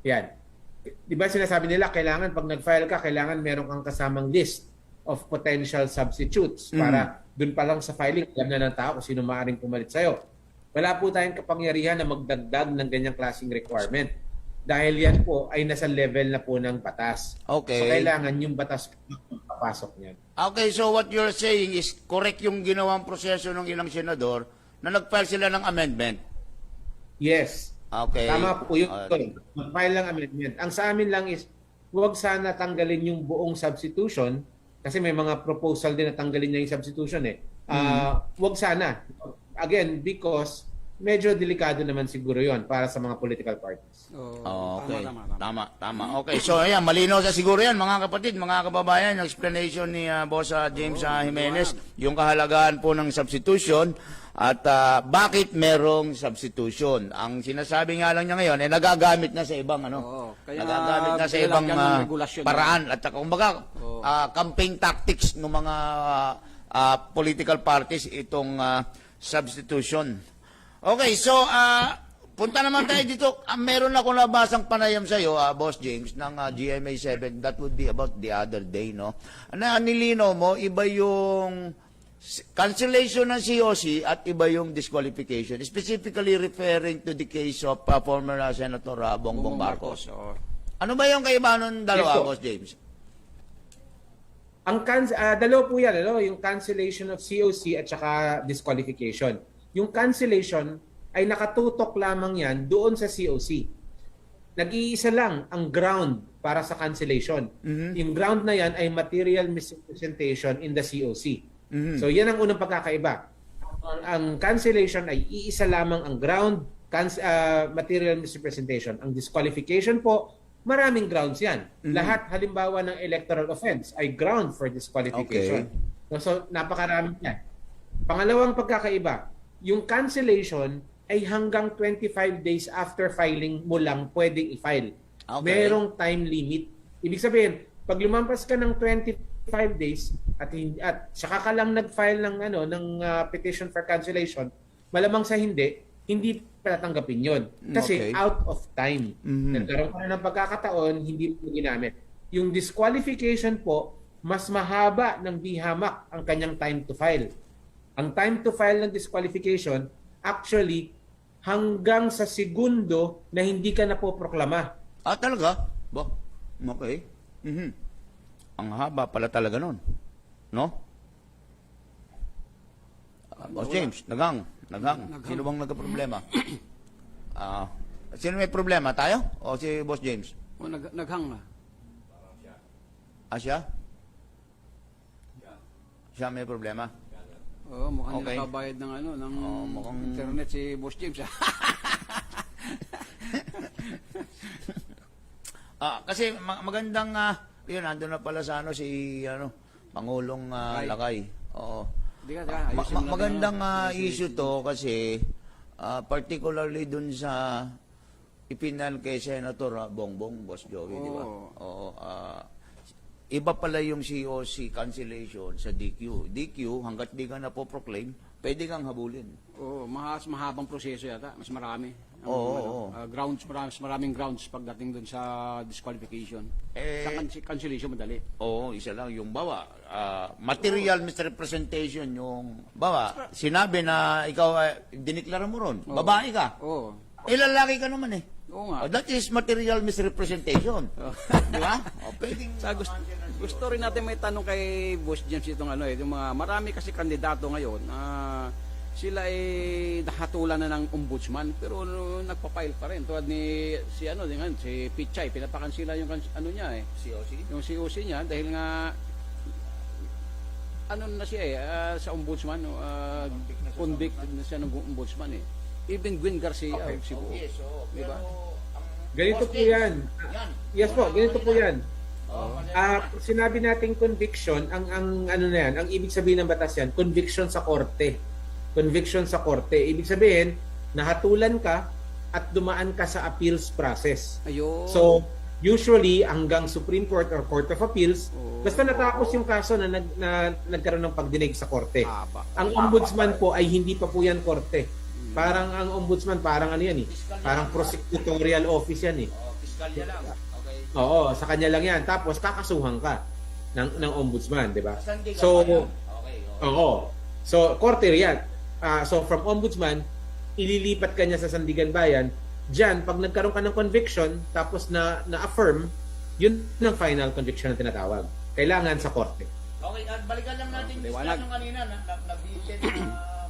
Yan. Di ba sinasabi nila, kailangan pag nag-file ka, kailangan meron kang kasamang list of potential substitutes para dun pa lang sa filing, alam na ng tao kung sino maaaring pumalit sa'yo. Wala po tayong kapangyarihan na magdagdag ng ganyang klaseng requirement. Dahil yan po ay nasa level na po ng batas. Okay. So kailangan yung batas papasok niyan. Okay, so what you're saying is correct yung ginawang proseso ng ilang senador na nag-file sila ng amendment? Yes. Okay. Tama po yun. Mag-file lang amendment. Ang sa amin lang is, huwag sana tanggalin yung buong substitution kasi may mga proposal din na tanggalin niya yung substitution eh. Huwag sana. Again, because medyo delikado naman siguro yon para sa mga political parties. Okay. Tama. Okay, so ayan, malinaw sa siguro yan, mga kapatid, mga kababayan, yung explanation ni Boss James Jimenez, yung kahalagahan po ng substitution at bakit merong substitution. Ang sinasabi nga lang niya ngayon, nagagamit na sa ibang nagagamit na sa ibang paraan at kumbaga campaign tactics ng mga political parties itong substitution. Okay, so punta naman tayo dito. Meron ako nabasang panayam sa iyo, Boss James, ng GMA 7. That would be about the other day, no? Nilinaw mo, iba yung cancellation ng COC at iba yung disqualification. Specifically referring to the case of former Senator Bongbong Marcos. Ano ba yung kaibahan ng dalawa, Boss James? Ang dalawa po yan, yung cancellation of COC at saka disqualification. Yung cancellation ay nakatutok lamang yan doon sa COC. Nag-iisa lang ang ground para sa cancellation. Yung ground na yan ay material misrepresentation in the COC. So yan ang unang pagkakaiba. Ang cancellation ay iisa lamang ang ground, material misrepresentation. Ang disqualification po, maraming grounds yan. Lahat halimbawa ng electoral offense ay ground for disqualification. Okay. So napakarami yan. Pangalawang pagkakaiba, yung cancellation ay hanggang 25 days after filing mo lang pwedeng i-file. Okay. Merong time limit. Ibig sabihin, pag lumampas ka ng 25 days at saka ka lang nag-file ng petition for cancellation, malamang sa hindi patatanggapin yon kasi out of time. Nagkaroon ka na ng pagkakataon, hindi mo ginamit. Yung disqualification po, mas mahaba ng di hamak ang kanyang time to file. Ang time to file ng disqualification, actually, hanggang sa segundo na hindi ka napoproklama. Ah, talaga? Ba? Okay. Ang haba pala talaga nun. No? Boss James, naghang. Sino bang nagka-problema? Sino may problema? Tayo? O si Boss James? O, naghang na. Siya? Siya may problema? Oo, mukhang Okay. nakabayad ng ng mukhang- internet si Boss James. Kasi magandang yun, nandun na pala sa si Pangulong Lakay. Oo. Magandang issue to kasi particularly dun sa ipinal kay Senator Bongbong, Boss Joey, di ba? Oo. Iba pala yung COC cancellation sa DQ. DQ, hanggat di ka na po proclaim, pwede kang habulin. Oo, mahabang proseso yata. Mas marami. Oo. Grounds, maraming grounds pagdating dun sa disqualification. Sa cancellation, madali. Oo, isa lang yung material misrepresentation yung sinabi na ikaw diniklara mo ron, babae ka. Oo. Lalaki ka naman eh. Oo nga. That is material misrepresentation. Di ba? Pwedeng Gusto rin natin may tanong kay Boss James itong yung mga marami kasi kandidato ngayon sila ay nahatulan na ng ombudsman pero nagpa-file pa rin. Tulad ni si Pichay, pinapakansila yung niya COC? Yung COC niya dahil nga na siya sa ombudsman, convict na siya ng ombudsman Even Gwen Garcia, siguro. Diba? Ganito po yan. Yes po, ganito po yan. Sinabi nating conviction, ang ibig sabihin ng batas yan, conviction sa korte. Conviction sa korte. Ibig sabihin, nahatulan ka at dumaan ka sa appeals process. Ayun. So, usually, hanggang Supreme Court or Court of Appeals, basta natapos yung kaso na nagkaroon ng pagdinig sa korte. Ang ombudsman po ay hindi pa po yan korte. Parang ang ombudsman, parang parang prosecutorial office yan Piskalya lang. Okay. Oo, sa kanya lang yan. Tapos kakasuhan ka ng ombudsman, di ba? So, oo. So, korte yan. So, from ombudsman, ililipat ka niya sa Sandigan Bayan. Diyan, pag nagkaroon ka ng conviction, tapos na-affirm, yun ang final conviction na tinatawag. Kailangan sa korte. Okay, at balikan lang natin yung discussion kanina. Nag-itin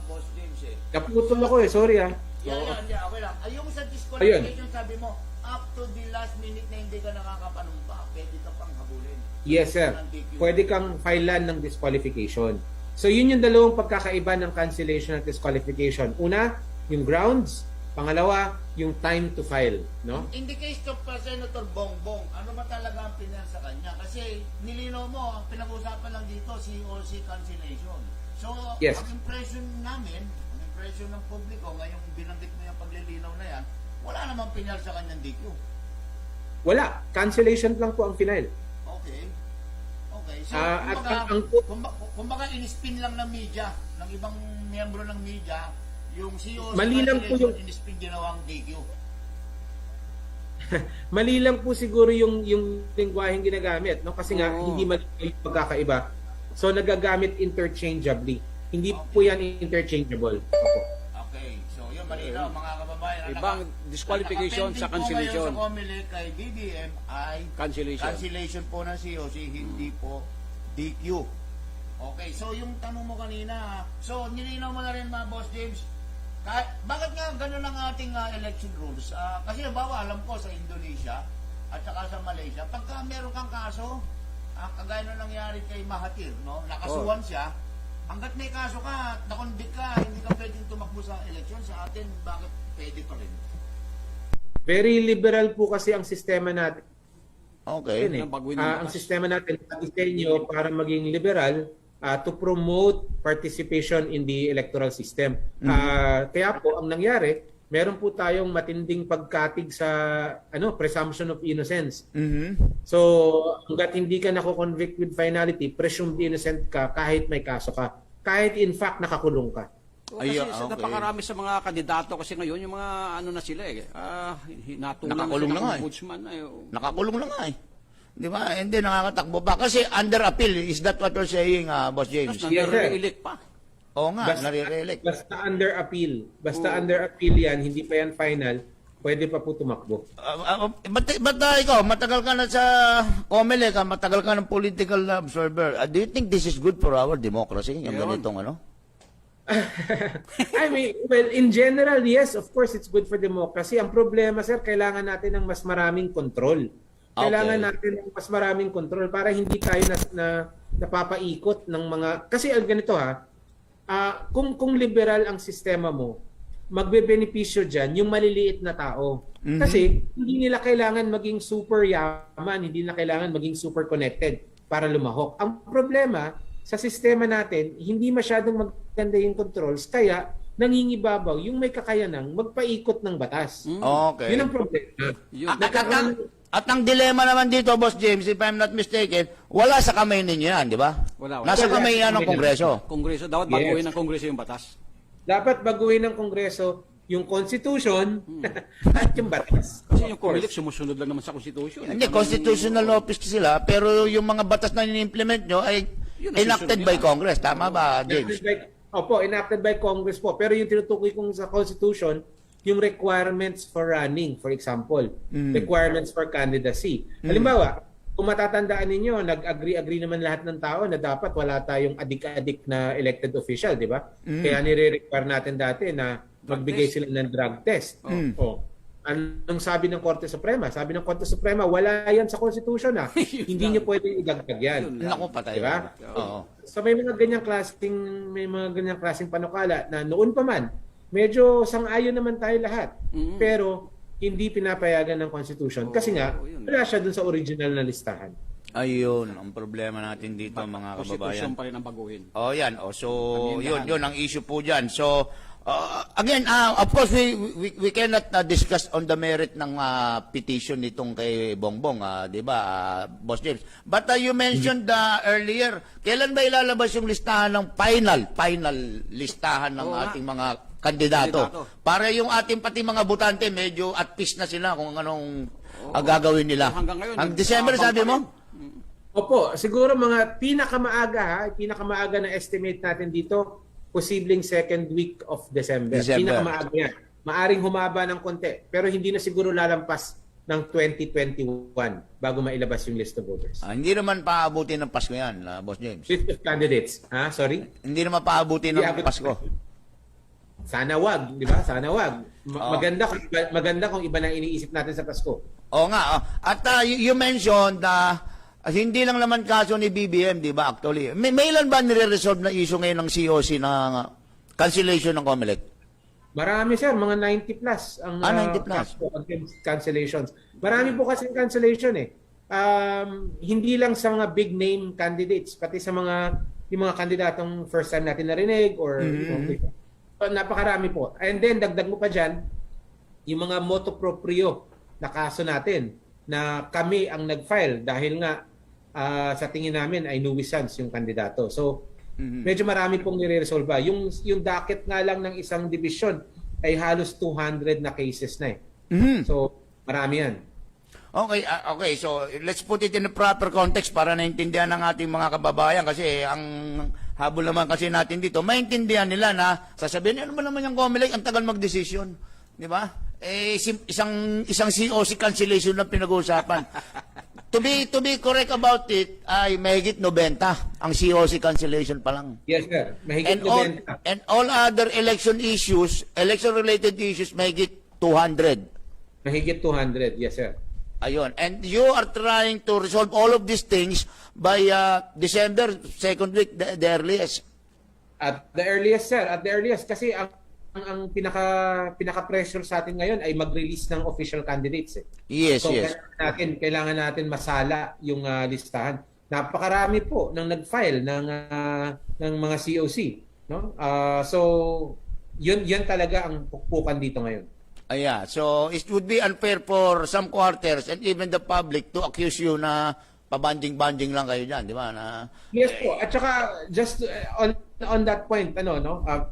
Boss James Kaputol ako sorry Yeah, okay lang. Yung sa disqualification, sabi mo, up to the last minute na hindi ka nakakapanumpa, pwede ka pang habulin. Yes, sir. Pwede kang filean ng disqualification. So, yun yung dalawang pagkakaiba ng cancellation at disqualification. Una, yung grounds. Pangalawa, yung time to file. No? In the case of Senator Bongbong, ano ba talaga ang pinal sa kanya? Kasi nilinaw mo, ang pinag-usapan lang dito, COC cancellation. So, yes. Ang impression namin, ang impression ng publiko, ngayong binanggit mo yung paglilinaw na yan, wala namang pinal sa kanyang DQ. Wala. Cancellation lang po ang final. Okay. So, kumbaga in-spin lang ng media, ng ibang miyembro ng media, yung COC mali lang po yung in-spin ginawang DQ. Mali lang po siguro yung lengguwaheng ginagamit, no? Kasi nga hindi mali yung pagkakaiba. So nagagamit interchangeably. Hindi po yan interchangeable. Okay. So yun, malinaw mga kababayan. Ibang disqualification sa cancellation. Sa COMELEC kay DBM ay cancellation po ng COC, hindi po DQ. Okay, so yung tanong mo kanina, so nilinaw mo na rin mga Boss James, bakit nga ganun ang ating election rules? Kasi halimbawa, alam ko sa Indonesia at saka sa Malaysia, pagka meron kang kaso, kagaya na nangyari kay Mahathir, no? Nakasuhan siya, hanggat may kaso ka, nakonvict ka, hindi ka pwedeng tumakbo sa election. Sa atin, bakit pwede pa rin? Very liberal po kasi ang sistema natin. Okay. Ang sistema natin disenyo para maging liberal to promote participation in the electoral system. Kaya po ang nangyari, meron po tayong matinding pagkatig sa presumption of innocence. So, hangga't hindi ka nako-convict with finality, presumed innocent ka kahit may kaso ka. Kahit in fact nakakulong ka. Kasi napakarami sa mga kandidato kasi ngayon yung mga na sila nakakulong na nga ombudsman nakakulong na nga di ba? Hindi nakakatakbo pa kasi under appeal. Is that what you're saying, Boss James? Yes, sir. Elect pa. Oo nga, nare-reelect. Basta under appeal. Basta under appeal yan, hindi pa yan final, pwede pa po tumakbo. Ba't ikaw, matagal ka na sa COMELEC, matagal ka ng political observer. Do you think this is good for our democracy? Yung ganitong ano? I mean, well, in general, yes, of course, it's good for democracy. Ang problema, sir, kailangan natin ng mas maraming control. Kailangan natin ng mas maraming control para hindi tayo napapaikot ng mga... Kasi ganito kung liberal ang sistema mo, magbebenepisyo dyan yung maliliit na tao. Kasi hindi nila kailangan maging super yaman, hindi nila kailangan maging super connected para lumahok. Ang problema sa sistema natin, hindi masyadong maganda yung controls, kaya nangingibabaw yung may kakayanang magpaikot ng batas. Okay. Yun ang problema. At ang dilema naman dito, Boss James, if I'm not mistaken, wala sa kamay ninyo yan, di ba? Wala. Nasa kamay yan ng Kongreso. Kongreso, dapat baguhin ng Kongreso yung batas. Dapat baguhin ng Kongreso yung Constitution at yung batas. Kasi yung COMELEC sumusunod lang naman sa Constitution. Hindi, constitutional office sila, pero yung mga batas na ini-implement nyo ay enacted by Congress. Tama ba, James? Opo, enacted by Congress po. Pero yung tinutukoy kong sa Constitution, yung requirements for running, for example, requirements for candidacy. Halimbawa, kung matatandaan ninyo, nag-agree naman lahat ng tao na dapat wala tayong adik-adik na elected official, di ba? Kaya nire-require natin dati na magbigay sila ng drug test. Anong sabi ng Korte Suprema? Sabi ng Korte Suprema, wala yan sa Constitution Hindi niyo pwedeng idagdag yan. Naku, patay. Diba? Oo. So may mga ganyang klaseng panukala na noon pa man, medyo sang-ayon naman tayo lahat. Pero hindi pinapayagan ng Constitution kasi nga wala siya dun sa original na listahan. Ayun, ang problema natin dito, mga kababayan. Constitution pa rin ang baguhin. Yan. So, yun ang issue po dyan. So, again, of course, we cannot discuss on the merit ng petition nitong kay Bongbong, di ba, Boss James? But you mentioned earlier, kailan ba ilalabas yung listahan ng final listahan ng ating mga kandidato? Para yung ating pati mga botante, medyo at peace na sila kung anong gagawin nila. Hanggang ngayon, Ang December, sabi mo? Opo, siguro mga pinakamaaga na estimate natin dito, posibleng second week of December. Pinakamaaga yan. Maaring humaba ng konti, pero hindi na siguro lalampas ng 2021 bago mailabas yung list of voters. Hindi naman paabutin ng Pasko yan, Boss James. List of candidates. Sorry? Hindi naman paabutin ng Pasko. Sana wag, di ba? Sana wag. Maganda kung iba na iniisip natin sa Pasko. Oo nga. At you mentioned hindi lang naman kaso ni BBM, di ba, actually. May ilan ba nire-resolve na issue ngayon ng COC ng cancellation ng COMELEC? Marami, sir. Mga 90 plus ang 90 plus. Cancellations. Marami po kasi cancellation hindi lang sa mga big name candidates, pati sa yung mga kandidatong first time natin narinig or napakarami po. And then, dagdag mo pa dyan, yung mga motu proprio na kaso natin na kami ang nag-file dahil nga sa tingin namin ay nuisance yung kandidato. So, medyo marami pong nire-resolve. Yung docket nga lang ng isang division ay halos 200 na cases na So, marami yan. Okay. So, let's put it in the proper context para naintindihan ng ating mga kababayan kasi ang habol naman kasi natin dito, maintindihan nila na sasabihin, ano ba naman yung COMELEC, ang tagal mag-decision. Di ba? Isang COC cancellation lang pinag-uusapan. To be correct about it, ay mahigit 90 ang COC cancellation pa lang. Yes, sir. Mahigit 90. And all other election-related issues, mahigit 200. Mahigit 200, yes, sir. Ayun. And you are trying to resolve all of these things by December, second week, the earliest. At the earliest, sir. At the earliest. Kasi ang pinaka-pressure sa atin ngayon ay mag-release ng official candidates. Yes, so, yes. Kailangan natin masala yung listahan. Napakarami po nang nag-file ng mga COC. No? So, yun talaga ang pukpukan dito ngayon. So it would be unfair for some quarters and even the public to accuse you na pabanding-banding lang kayo dyan, di ba? Yes po. At saka, just on that point,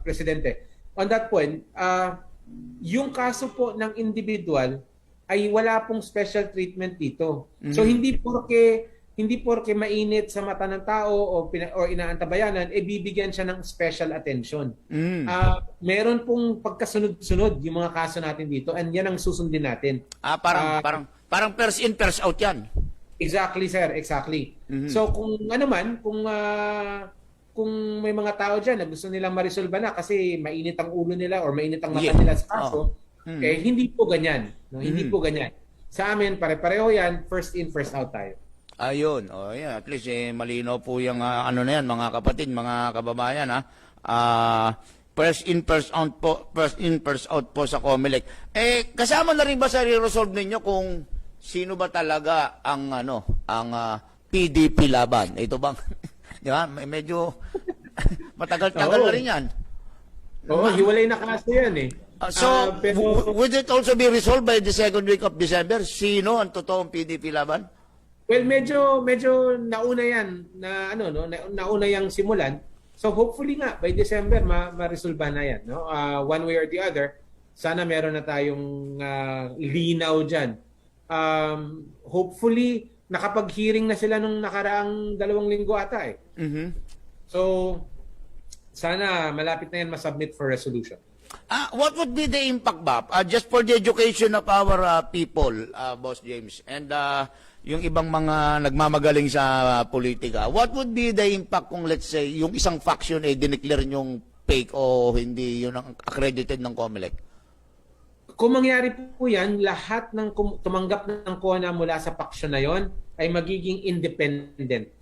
Presidente, on that point, yung kaso po ng individual ay wala pong special treatment dito. So hindi porke hindi porke mainit sa mata ng tao o inaantabayanan, bibigyan siya ng special attention. Meron pong pagkasunod-sunod yung mga kaso natin dito, and yan ang susundin natin. Parang first in, first out yan. Exactly, sir. Exactly. So kung kung may mga tao dyan na gusto nilang ma-resolve na kasi mainit ang ulo nila or mainit ang mata nila sa kaso, hindi po ganyan. No? Hindi po ganyan. Sa amin, pare-pareho yan, first in, first out tayo. Ayun. At least malinaw po yung ano na yan, mga kapatid, mga kababayan. First in, first out po, sa COMELEC. Kasama na rin ba sa re-resolve ninyo kung sino ba talaga ang PDP laban? Ito bang di ba? Medyo matagal-tagal na rin yan. Oo, hiwalay na kaso yan eh. Would it also be resolved by the second week of December? Sino ang totoong PDP laban? Well, medyo nauna yan na nauna yang simulan. So hopefully nga by December ma-resolve na yan, no? One way or the other, sana meron na tayong linaw diyan. Hopefully nakapag-hearing na sila nung nakaraang 2 linggo ata eh. So sana malapit na yan ma-submit for resolution. What would be the impact ba? Just for the education of our people, Boss James, and yung ibang mga nagmamagaling sa politika, what would be the impact kung let's say yung isang faction dineclare yung fake o hindi yun ang accredited ng COMELEC? Kung mangyari po yan, lahat ng tumanggap ng CONA mula sa faction na yon ay magiging independent.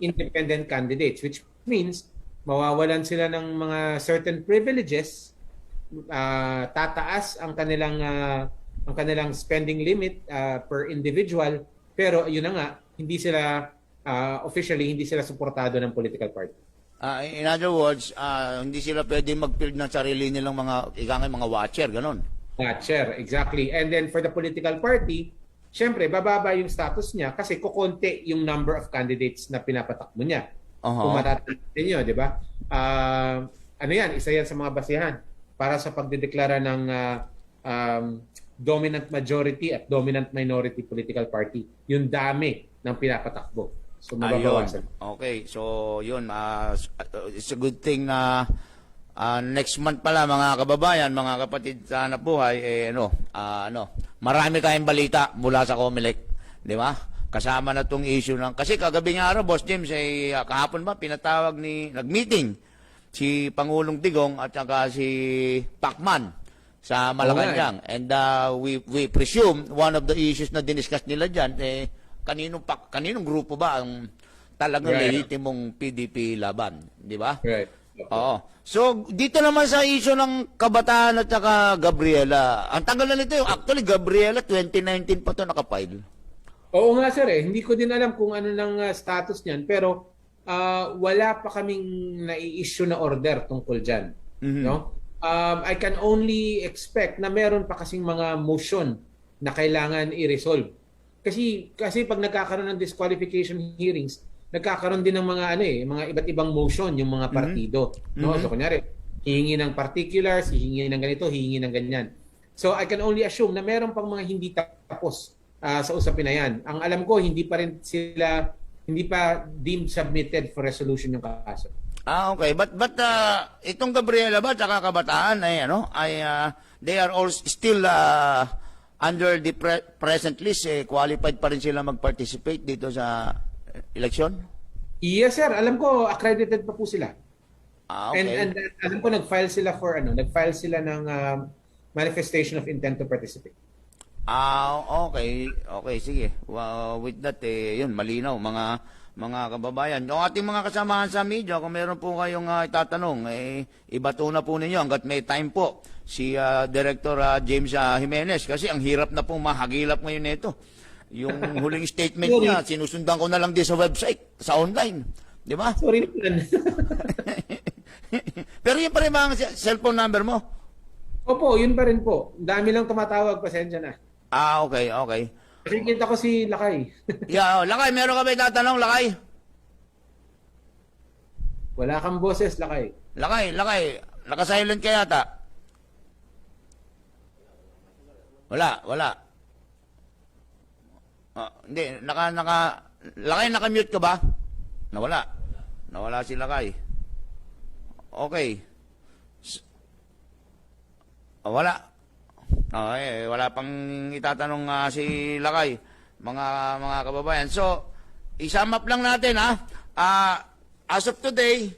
Independent candidates, which means mawawalan sila ng mga certain privileges, tataas ang kanilang spending limit per individual, pero yun na nga, hindi sila officially hindi sila suportado ng political party. In other words, hindi sila pwede mag-build ng sarili nilang mga watcher, ganon. Watcher, exactly. And then for the political party, syempre, bababa yung status niya kasi kukonti yung number of candidates na pinapatakbo niya. Kung matatandaan niyo, di ba? Ano yan? Isa yan sa mga basihan para sa pagdedeklara ng dominant majority at dominant minority political party. Yung dami ng pinapatakbo. So, mababawasan. Okay. So, yun. It's a good thing na next month pala, mga kababayan, mga kapatid sa hanap buhay, marami tayong balita mula sa COMELEC. Di ba? Kasama na tong issue ng... Kasi kagabi nga araw, Boss James, kahapon ba, nag-meeting si Pangulong Digong at saka si Pacman sa Malacanang. And we presume one of the issues na diniscuss nila dyan, kaninong grupo ba ang talagang lehitimong PDP laban, di ba? Right. Oo. So, dito naman sa issue ng Kabataan at saka Gabriela, ang tagal na nito yung actually Gabriela 2019 pa to nakapile. Oo nga sir hindi ko din alam kung ano ng status niyan, pero wala pa kaming nai-issue na order tungkol diyan, no? I can only expect na meron pa kasing mga motion na kailangan i-resolve. Kasi pag nagkakaroon ng disqualification hearings, nagkakaroon din ng mga iba't ibang motion yung mga partido, no? So kunyari, hihingi ng particulars, hihingi ng ganito, hihingi ng ganyan. So I can only assume na meron pang mga hindi tapos sa usapin na yan. Ang alam ko, hindi pa deemed submitted for resolution yung kaso. Okay. But itong Gabriela ba, tsaka Kabataan, they are all still under the present list, qualified pa rin sila mag-participate dito sa election? Yes, sir. Alam ko, accredited pa po sila. Okay. And alam ko, nag-file sila ng manifestation of intent to participate. Okay. Okay, sige. With that, yun, malinaw, mga kababayan. Yung ating mga kasamahan sa media, kung meron po kayong itatanong, ibato na po ninyo hanggat may time po si Director James Jimenez. Kasi ang hirap na pong mahagilap ngayon nito. Yung huling statement niya, sinusundan ko na lang din sa website, sa online. Di ba? Sorry naman. Pero yun pa rin mga cellphone number mo? Opo, yun pa rin po. Dami lang tumatawag, pasensya na. Okay. Kasi kita ko si Lakay. Lakay, meron ka ba itatanong, Lakay? Wala kang boses, Lakay. Lakay, naka-silent ka yata. Wala. Hindi, Lakay, nakamute ka ba? Nawala. Nawala si Lakay. Okay. Wala. Okay, wala pang itatanong si Lakay, mga kababayan. So, i-sum up lang natin as of today,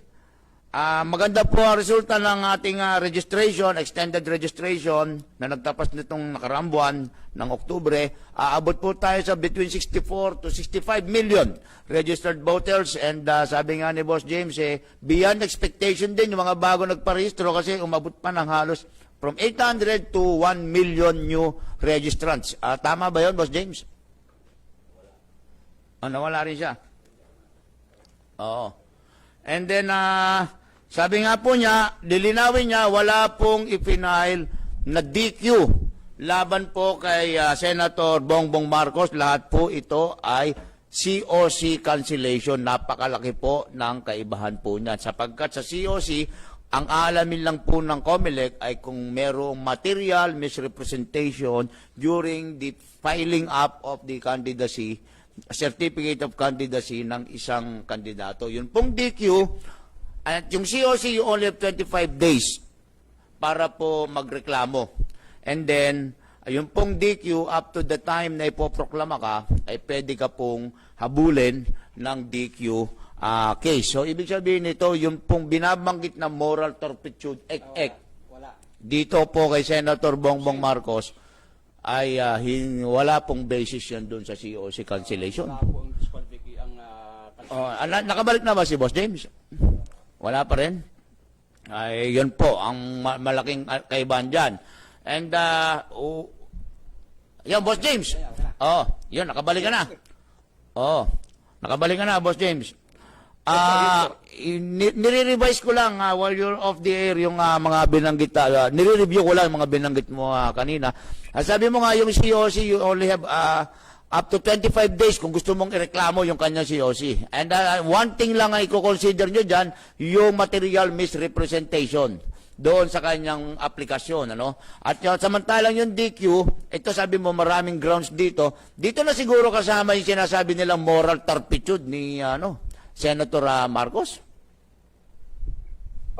maganda po ang resulta ng ating registration, extended registration na nagtapas nitong nakaraang buwan ng Oktubre. Aabot po tayo sa between 64 to 65 million registered voters, and sabi nga ni Boss James, beyond expectation din yung mga bago nagparehistro kasi umabot pa ng halos from 800 to 1 million new registrants. Tama ba yun, Boss James? Nawala rin siya. Oo. And then, sabi nga po niya, lilinawin niya, wala pong ipinail na DQ laban po kay Senator Bongbong Marcos. Lahat po ito ay COC cancellation. Napakalaki po ng kaibahan po niyan. Sapagkat sa COC, ang aalamin lang po ng COMELEC ay kung merong material misrepresentation during the filing up of the candidacy, certificate of candidacy ng isang kandidato. Yun pong DQ, at yung COC, you only have 25 days para po magreklamo. And then, yung pong DQ, up to the time na ipoproklama ka, ay pwede ka pong habulin ng DQ case. So, ibig sabihin nito, yung pong binabanggit na moral turpitude, dito po kay Senator Bongbong Marcos, ay wala pong basis yan doon sa COC cancellation. Nakabalik na ba si Boss James? Wala pa rin. Ay, yun po, ang malaking kaibahan dyan. And, yan, Boss James. Yun, nakabalik ka na. Nakabalik ka na, Boss James. Nire-revise ko lang while you're off the air yung mga binanggit, nire-review ko lang yung mga binanggit mo kanina. Sabi mo nga, yung COC, you only have up to 25 days kung gusto mong ireklamo yung kanyang COC. And one thing lang ay i-consider nyo dyan, yung material misrepresentation doon sa kanyang aplikasyon. At samantalang yung DQ, ito sabi mo maraming grounds dito. Dito na siguro kasama yung sinasabi nilang moral turpitude ni Senator Marcos.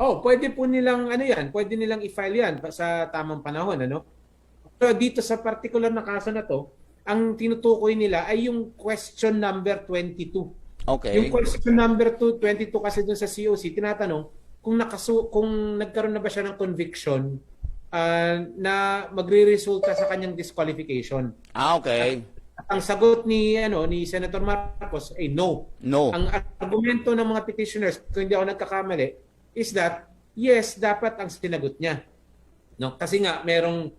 Pwede po nilang pwede nilang i-file yan sa tamang panahon, Pero dito sa particular na kaso na to, ang tinutukoy nila ay yung question number 22. Okay. Yung question number 22 kasi dun sa COC, tinatanong kung nagkaroon na ba siya ng conviction na magre-resulta sa kanyang disqualification. Okay. Ang sagot ni Senator Marcos ay no. No. Ang argumento ng mga petitioners, kung hindi ako nagkakamali, is that yes, dapat ang sinagot niya. Kasi nga merong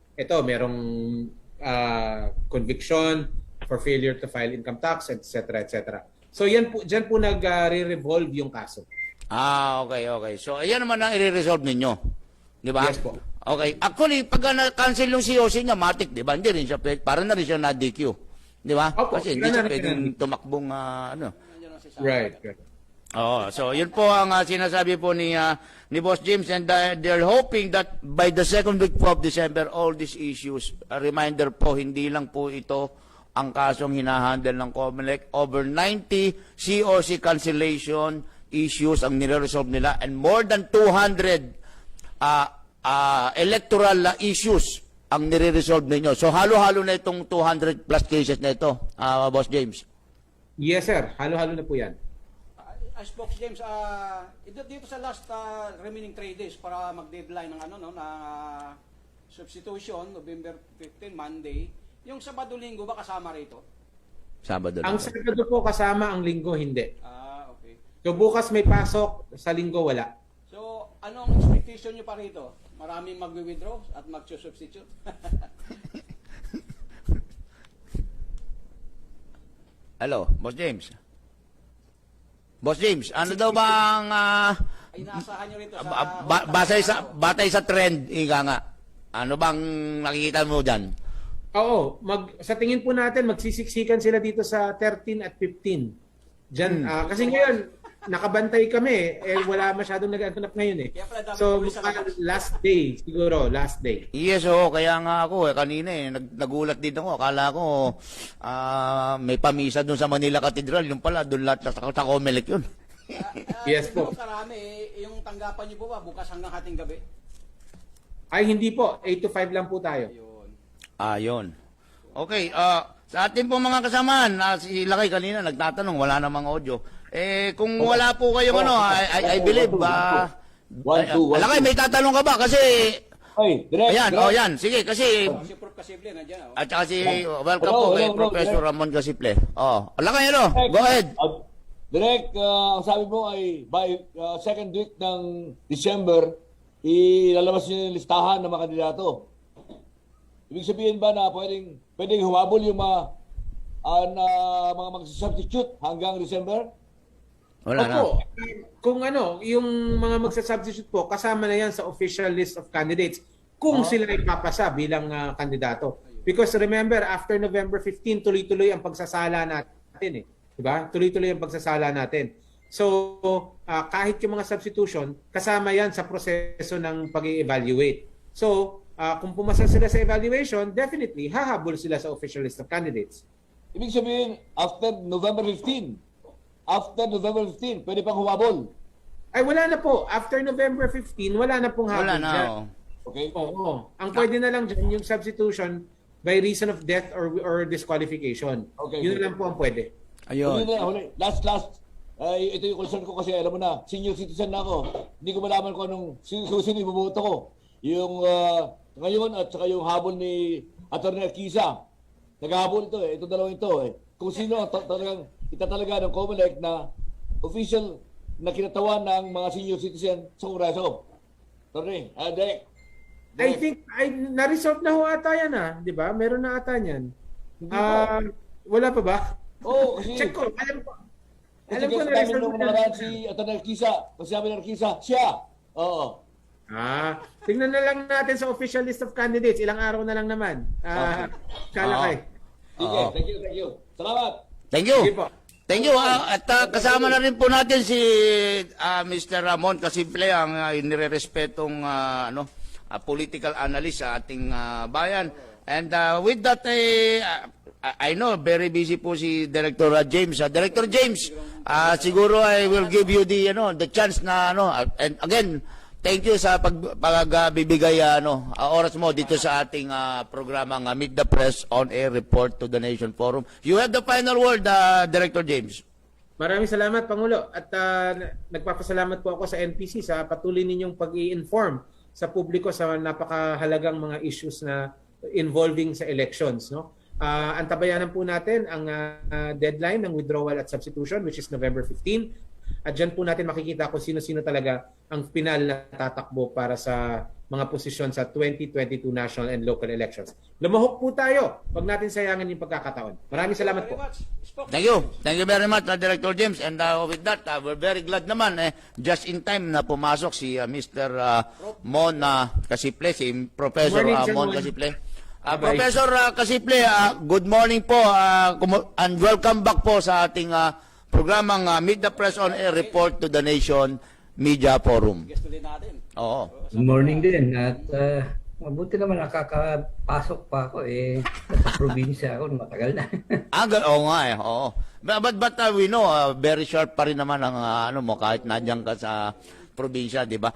conviction for failure to file income tax, etc., etc. So diyan po nag-re-revolve yung kaso. Okay. So ayan naman ang i-resolve ninyo. Di ba? Yes po. Okay. Actually, pag na-cancel yung COC niya, matik, di ba? Hindi rin siya, para na rin siya na-DQ. Di ba? Kasi hindi siya pwedeng tumakbong Right. So yun po ang sinasabi po ni Boss James, and they're hoping that by the second week po of December, all these issues, a reminder po, hindi lang po ito ang kasong hinahandle ng COMELEC. Over 90 COC cancellation issues ang nire-resolve nila, and more than 200 electoral issues ang nire-resolve ninyo. So halo-halo na itong 200 plus cases na ito, Boss James. Yes, sir. Halo-halo na po yan. As Box James, dito sa last remaining 3 days para mag-deadline ng substitution, November 15, Monday, yung Sabado-Linggo ba kasama rito? Sabado. Ang Sabado po kasama, ang Linggo hindi. Okay. So bukas may pasok, sa Linggo wala. So, anong expectation nyo pa rito? Maraming mag-withdraw at mag-substitute? Hello, Boss James. Boss James, ano daw bang inaasahan nyo rito batay sa trend, ika nga. Ano bang nakikita mo diyan? Oo, sa tingin po natin magsisiksikan sila dito sa 13 at 15. Diyan kasi ngayon nakabantay kami, wala masyadong nag-anap ngayon eh. So, last day, siguro, last day. Yes, kaya nga ako kanina nagulat din ako. Akala ko may pamisa doon sa Manila Cathedral, yung pala doon lahat sa Comelec yun. Yes po. Karami, yung tanggapan niyo po ba bukas hanggang hating gabi? Ay, hindi po. 8 to 5 lang po tayo. Yun. Okay, sa ating po mga kasamahan, si Lakay kanina nagtatanong, wala namang audio. Kung wala po kayong I believe, Lakay, may tatanong ka ba? Kasi, yan, sige, kasi, Si Prof. Casible nandiyan. at saka welcome po kay Professor Ramon Casible. Lakay, go ahead. Direk, ang sabi mo ay by second week ng December, ilalabas niyo yung listahan ng mga kandidato. Ibig sabihin ba na pwedeng humabol yung mga mag-substitute hanggang December? Wala na. Kung yung mga magsa-substitute po, kasama na yan sa official list of candidates kung sila ipapasa bilang kandidato. Because remember, after November 15, tuloy-tuloy ang pagsasala natin eh. Diba? Tuloy-tuloy ang pagsasala natin. So, kahit yung mga substitution, kasama yan sa proseso ng pag-i-evaluate. So, kung pumasa sila sa evaluation, definitely, hahabol sila sa official list of candidates. Ibig sabihin, after November 15, pwede pang humabol? Ay, wala na po. After November 15, wala na pong habol. Wala na, Okay. Oo. Ang pwede na lang dyan, yung substitution by reason of death or disqualification. Okay. Yun lang po ang pwede. Ayun. Huli. Last. Ito yung concern ko kasi alam mo na, senior citizen na ako. Hindi ko malaman kung anong sino iboboto ko. Yung ngayon at saka yung habol ni Atty. Kisa. Naghahabol ito eh. Ito dalawang ito eh. Kung sino talagang itatalaga ng COMELEC na official na kinatawan ng mga senior citizen sa Kongreso. Sorry, Derek. I think, na-resolve na ho ata yan di ba? Meron na ata yan. Wala pa ba? Kasi... Check ko, alam ko. Alam ko na-resolve nung nakaraan si Atty. Kisa. Kasi sabi ng Kisa, siya. Oo. Tingnan na lang natin sa official list of candidates. Ilang araw na lang naman. Kalakay. Sige, thank you. Salamat. Thank you. Sige po. Thank you. At kasama na rin po natin si Mr. Ramon Casible, ang inirespettong political analyst sa ating bayan. And with that, I know very busy po si Director James. Director James, siguro I will give you the chance na and again, thank you sa pagbibigay oras mo dito sa ating programang Meet the Press on Air Report to the Nation Forum. You have the final word, Director James. Maraming salamat, Pangulo. At nagpapasalamat po ako sa NPC sa patuloy ninyong pag-i-inform sa publiko sa napakahalagang mga issues na involving sa elections. Antabayanan po natin ang deadline ng withdrawal at substitution, which is November 15. At dyan po natin makikita kung sino-sino talaga ang final na tatakbo para sa mga posisyon sa 2022 national and local elections. Lumahok po tayo. Huwag natin sayangin yung pagkakataon. Maraming salamat po. Thank you. Thank you very much, Director James. And with that, we're very glad naman, just in time na pumasok si Mr. Mon Casible, si Professor Mon Casible. Professor Casible, good morning po and welcome back po sa ating programang Meet the Press on Air Report to the Nation Media Forum. Gusto din natin. Oo. Good morning din at mabuti naman nakakapasok pa ako sa probinsya ako matagal na. Oo nga oo. But we know very short pa rin naman ang mo kahit nandiyan ka sa probinsya, di ba?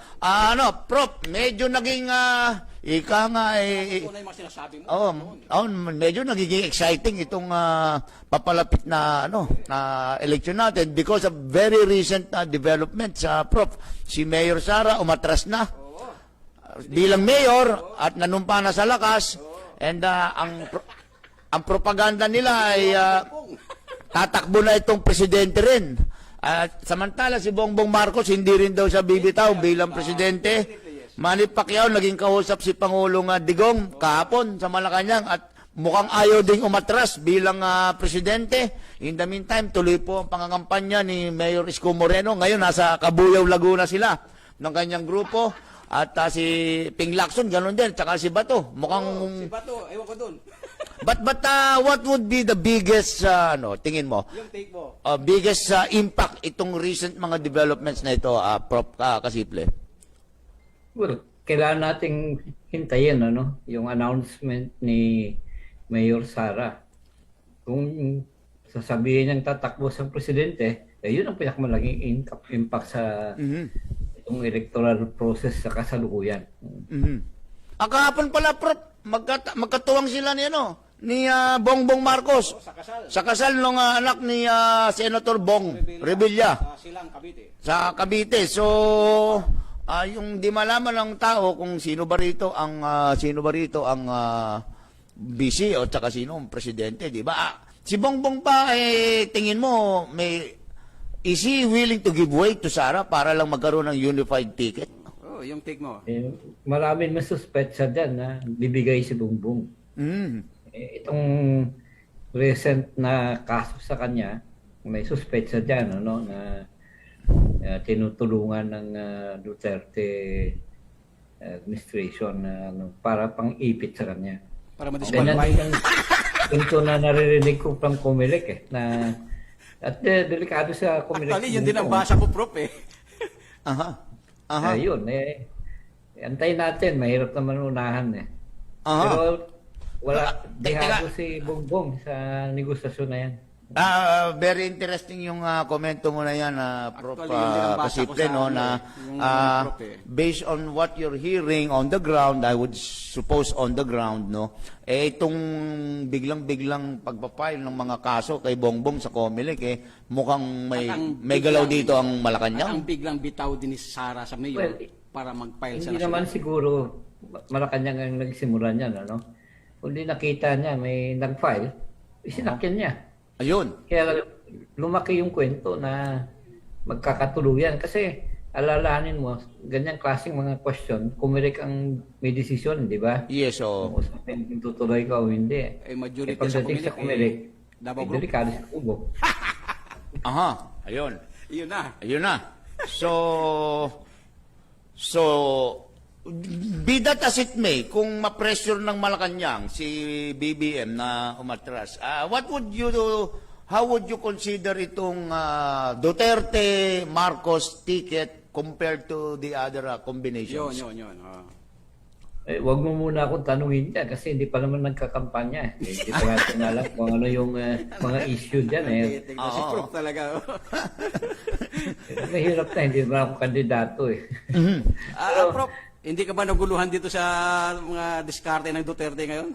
Prof, medyo naging ika nga medyo nagiging exciting itong papalapit na election natin because of very recent developments. Prof, si Mayor Sara umatras na bilang mayor at nanumpa na sa lakas and ang propaganda nila ay tatakbo na itong presidente rin. Samantala si Bongbong Marcos hindi rin daw siya bibitaw bilang presidente. Manny Pacquiao naging kausap si Pangulong Digong kahapon sa Malacanang at mukhang ayaw ding umatras bilang presidente. In the meantime, tuloy po ang pangangampanya ni Mayor Isko Moreno. Ngayon nasa Cabuyao, Laguna sila ng kanyang grupo. At si Ping Lacson, gano'n din. Tsaka si Bato. Mukhang... si Bato, ewan ko dun. But what would be the biggest tingin mo? Yung take mo. Biggest impact itong recent mga developments na ito, Prof. Kasiple? Well, kailangan nating hintayin yung announcement ni Mayor Sara. Kung sasabihin niyang tatakbo sa presidente, yun ang pinakamalaking impact sa itong electoral process sa kasalukuyan. Kahapon pala, Prof, magkatuwang sila ni Bongbong Marcos. Sa kasal ng anak ni Senator Bong Revilla. Silang Cavite. Sa Cavite. So, yung di malaman ng tao kung sino ba rito ang vice o tsaka sino ang presidente, di ba? Si Bongbong pa, tingin mo, is he willing to give way to Sara para lang magkaroon ng unified ticket? Yung take mo. Maraming masuspetsa dyan na bibigay si Bongbong. Itong recent na kaso sa kanya, may suspetsa dyan, na tinutulungan ng Duterte administration para pang-ipit sa kanya. Para ma-disqualify. Ito na naririnig ko from Comelec at delikado sa Comelec. Actually, yun din ang basa ko, Prof. Ayun, antayin natin, mahirap naman unahan Pero wala, dihado si Bongbong sa negosasyon na yan. Very interesting yung komento mo na yan, Prof. Kasiple, based on what you're hearing on the ground, I would suppose on the ground, itong biglang-biglang pagpapile ng mga kaso kay Bongbong sa Comelec, mukhang may galaw dito ang Malacanang. Ang biglang bitaw din ni Sara sa mayor para mag-file sa Hindi naman siguro Malacanang ang nagsimula niyan, Kundi nakita niya may nag-file, isinakyan niya. Ayun. Kaya lumaki yung kwento na magkakatuluyan. Kasi alalahanin mo, ganyang klaseng mga question, Comelec ang may desisyon, di ba? Yes, so... Kung tutuloy ka o hindi. Majority pagdating sa Comelec, delikado sa Kubo. Ayun. Yun na. So, be that as it may, kung ma-pressure ng Malacanang si BBM na umatras, how would you consider itong Duterte Marcos ticket compared to the other combinations? Yun. Wag mo muna akong tanungin dyan kasi hindi pa naman nagkakampanya. Hindi pa natin alam kung ano yung mga issue dyan. Si Prof talaga. Mahirap na, hindi ba ako kandidato Prof, hindi ka ba naguluhan dito sa mga diskarte ng Duterte ngayon?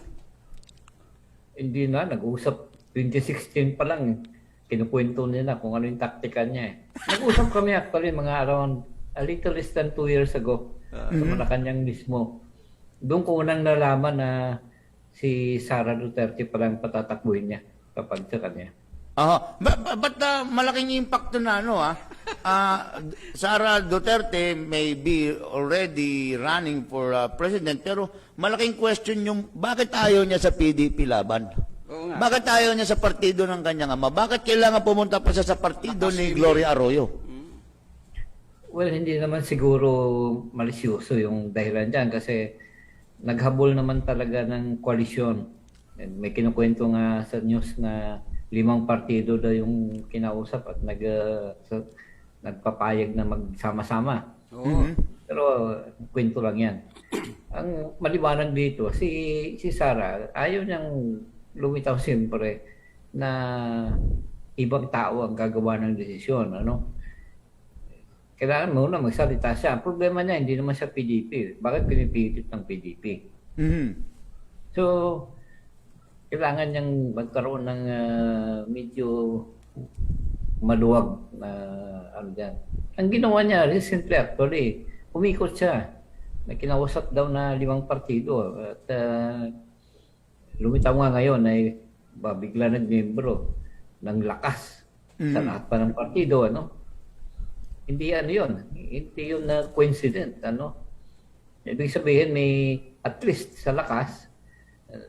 Hindi na, nag-uusap 2016 pa lang. Kinukwento nila kung ano yung taktika niya. Nag-usap kami actually mga around a little less than 2 years ago sa Malacanang mismo. Doon ko unang nalaman na si Sara Duterte palang patatakbuhin niya kapag sa kanya. But malaking impact na Sara Duterte may be already running for president, pero malaking question yung bakit ayaw niya sa PDP laban? Bakit ayaw niya sa partido ng kanyang ama? Bakit kailangan pumunta pa siya sa partido ni Gloria Arroyo? Well, hindi naman siguro malisyoso yung dahilan dyan kasi naghabol naman talaga ng koalisyon. May kinukwento nga sa news na 5 partido daw yung kinausap at nagpapayag na magsama-sama. Pero kwento lang yan. Ang maliwanag dito, si Sara, ayaw niyang lumitaw siyempre na ibang tao ang gagawa ng desisyon. Kailangan muna magsalita siya. Ang problema niya, hindi naman siya PDP. Bakit pinipilit ng PDP? So, kailangan niyang magkaroon ng medyo maluwag na dyan. Ang ginawa niya recently actually, umikot siya. May kinausap daw na 5 partido at lumitaw nga ngayon ay bigla nagmembro ng lakas sa lahat pa ng partido. Hindi yun. Hindi yun na coincident. Ibig sabihin may at least sa lakas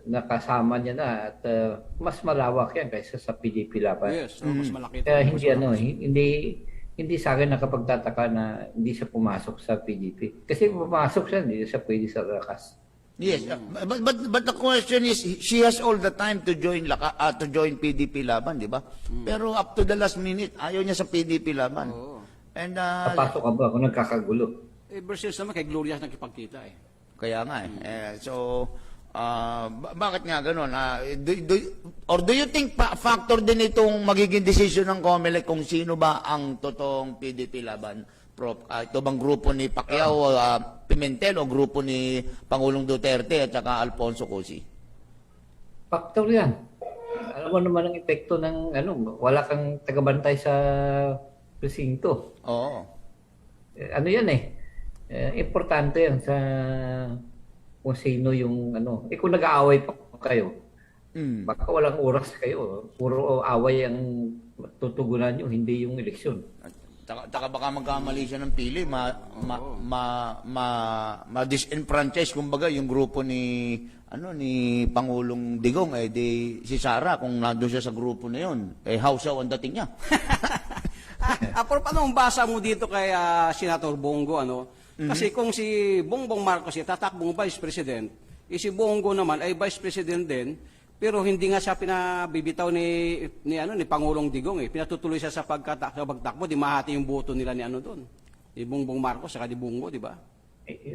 nakasama niya na at mas malawak yan kaysa sa PDP laban. Yes, mas malaki. Kaya hindi sa akin nakapagtataka na hindi siya pumasok sa PDP. Kasi pumasok siya, hindi siya pwede sa lakas. Yes, but the question is, she has all the time to join PDP Laban, di ba? Pero up to the last minute, ayaw niya sa PDP Laban. And Papasok ka ba kung nagkakagulo? Versus naman kay Gloria nakipagkita eh. kaya nga so bakit nga gano'n? Do you think factor din itong magiging decision ng COMELEC kung sino ba ang totoong PDP Laban? Prof, ito bang grupo ni Pacquiao, Pimentel o grupo ni Pangulong Duterte at saka Alfonso Cusi? Factor yan. Alam mo naman ang epekto ng wala kang tagabantay sa presinto. Oo. Ano yan importante yan sa kung sino yung kung nag-aaway pa kayo, baka walang oras kayo. Puro away ang tutugunan nyo, hindi yung eleksyon. Taka baka magkamali siya ng pili, disenfranchise kumbaga yung grupo ni Pangulong Digong si Sara kung nandoon siya sa grupo na yun, hausaw ang dating niya. Pero paano ang basa mo dito kay Senator Bongo Kasi kung si Bongbong Marcos tatakbong Vice President, si Bongo naman ay Vice President din. Pero hindi nga siya pinabibitaw ni Pangulong Digong Pinatutuloy siya sa pagtakbo, di mahati yung boto nila ni doon. Ni Bongbong Marcos saka ni Bongo, di ba?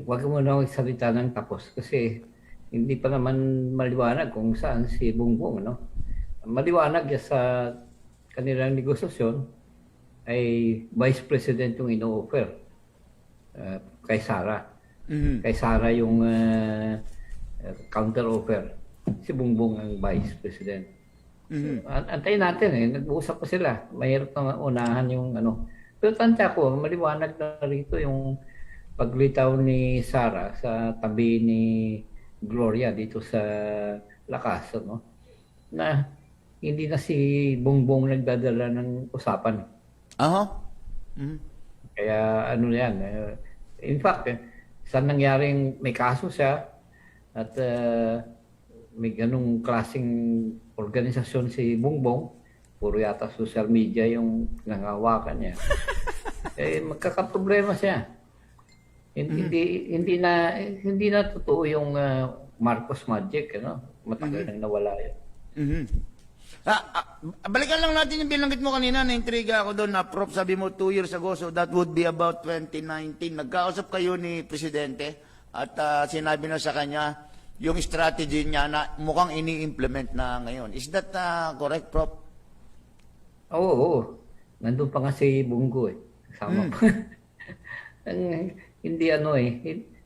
Huwag mo na magsalita ng tapos kasi hindi pa naman maliwanag kung saan si Bongbong, Maliwanag sa kanilang negosasyon ay Vice President yung ino-offer kay Sara. Kay Sara yung counter-offer. Si Bongbong ang Vice President. Antayin natin nag-uusap pa sila. Mahirap na unahan yung Pero tanda ko, maliwanag na rito yung paglitaw ni Sara sa tabi ni Gloria dito sa Lakas, na hindi na si Bongbong nagdadala ng usapan. Kaya yan. In fact, saan nangyaring may kaso siya at may ganung klaseng organisasyon si Bongbong, puro yata social media yung nangawakan niya. Magkakaproblema siya. Hindi na totoo yung Marcos Magic, matagal nang nawala yun. Balikan lang natin yung binanggit mo kanina, na-intriga ako doon na Prof, sabi mo 2 years ago, so that would be about 2019. Nagkausap kayo ni Presidente at sinabi na sa kanya yung strategy niya na mukhang ini-implement na ngayon. Is that correct, Prof? Oo. Nandun pa nga si Bongo Kasama pa. Hindi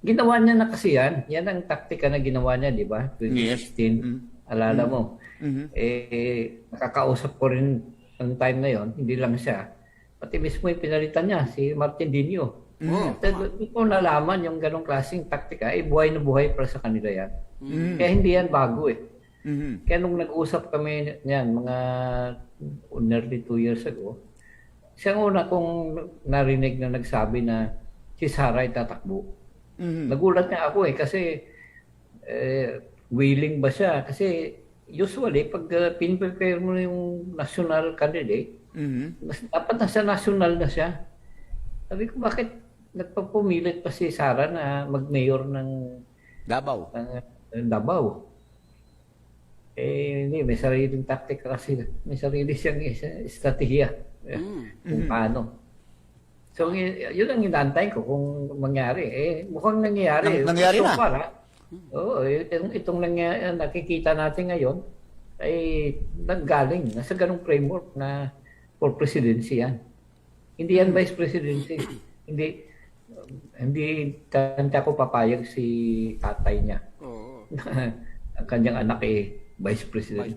Ginawa niya na kasi yan. Yan ang taktika na ginawa niya, di ba? 2016. Alala mo. Nakakausap ko rin ang time na yon. Hindi lang siya. Pati mismo yung pinalitan niya, si Martin Dinio. Hindi ko nalaman yung ganong klaseng taktika. Buhay na buhay para sa kanila yan. Kaya hindi yan bago Kaya nung nag-usap kami niyan, mga nearly 2 years ago, siyang una kong narinig na nagsabi na si Sara ay tatakbo. Nagulat nga ako kasi willing ba siya? Kasi usually, pag pin-prepare mo yung national candidate, dapat nasa national na siya. Sabi ko, bakit nagpapumilit pa si Sara na mag-mayor ng Davao? Davao. Hindi, may sariling taktika kasi. May sarili siyang estratehiya. Kung paano. So, yun ang inantay ko kung mangyari. Mukhang nangyari. Nangyari so na. far, Oo, itong nakikita natin ngayon ay nanggaling. Nasa ganung framework na for presidency yan. Hindi yan vice presidency. Hindi tanda ko papayag si tatay niya. Ang kanyang anak vice president.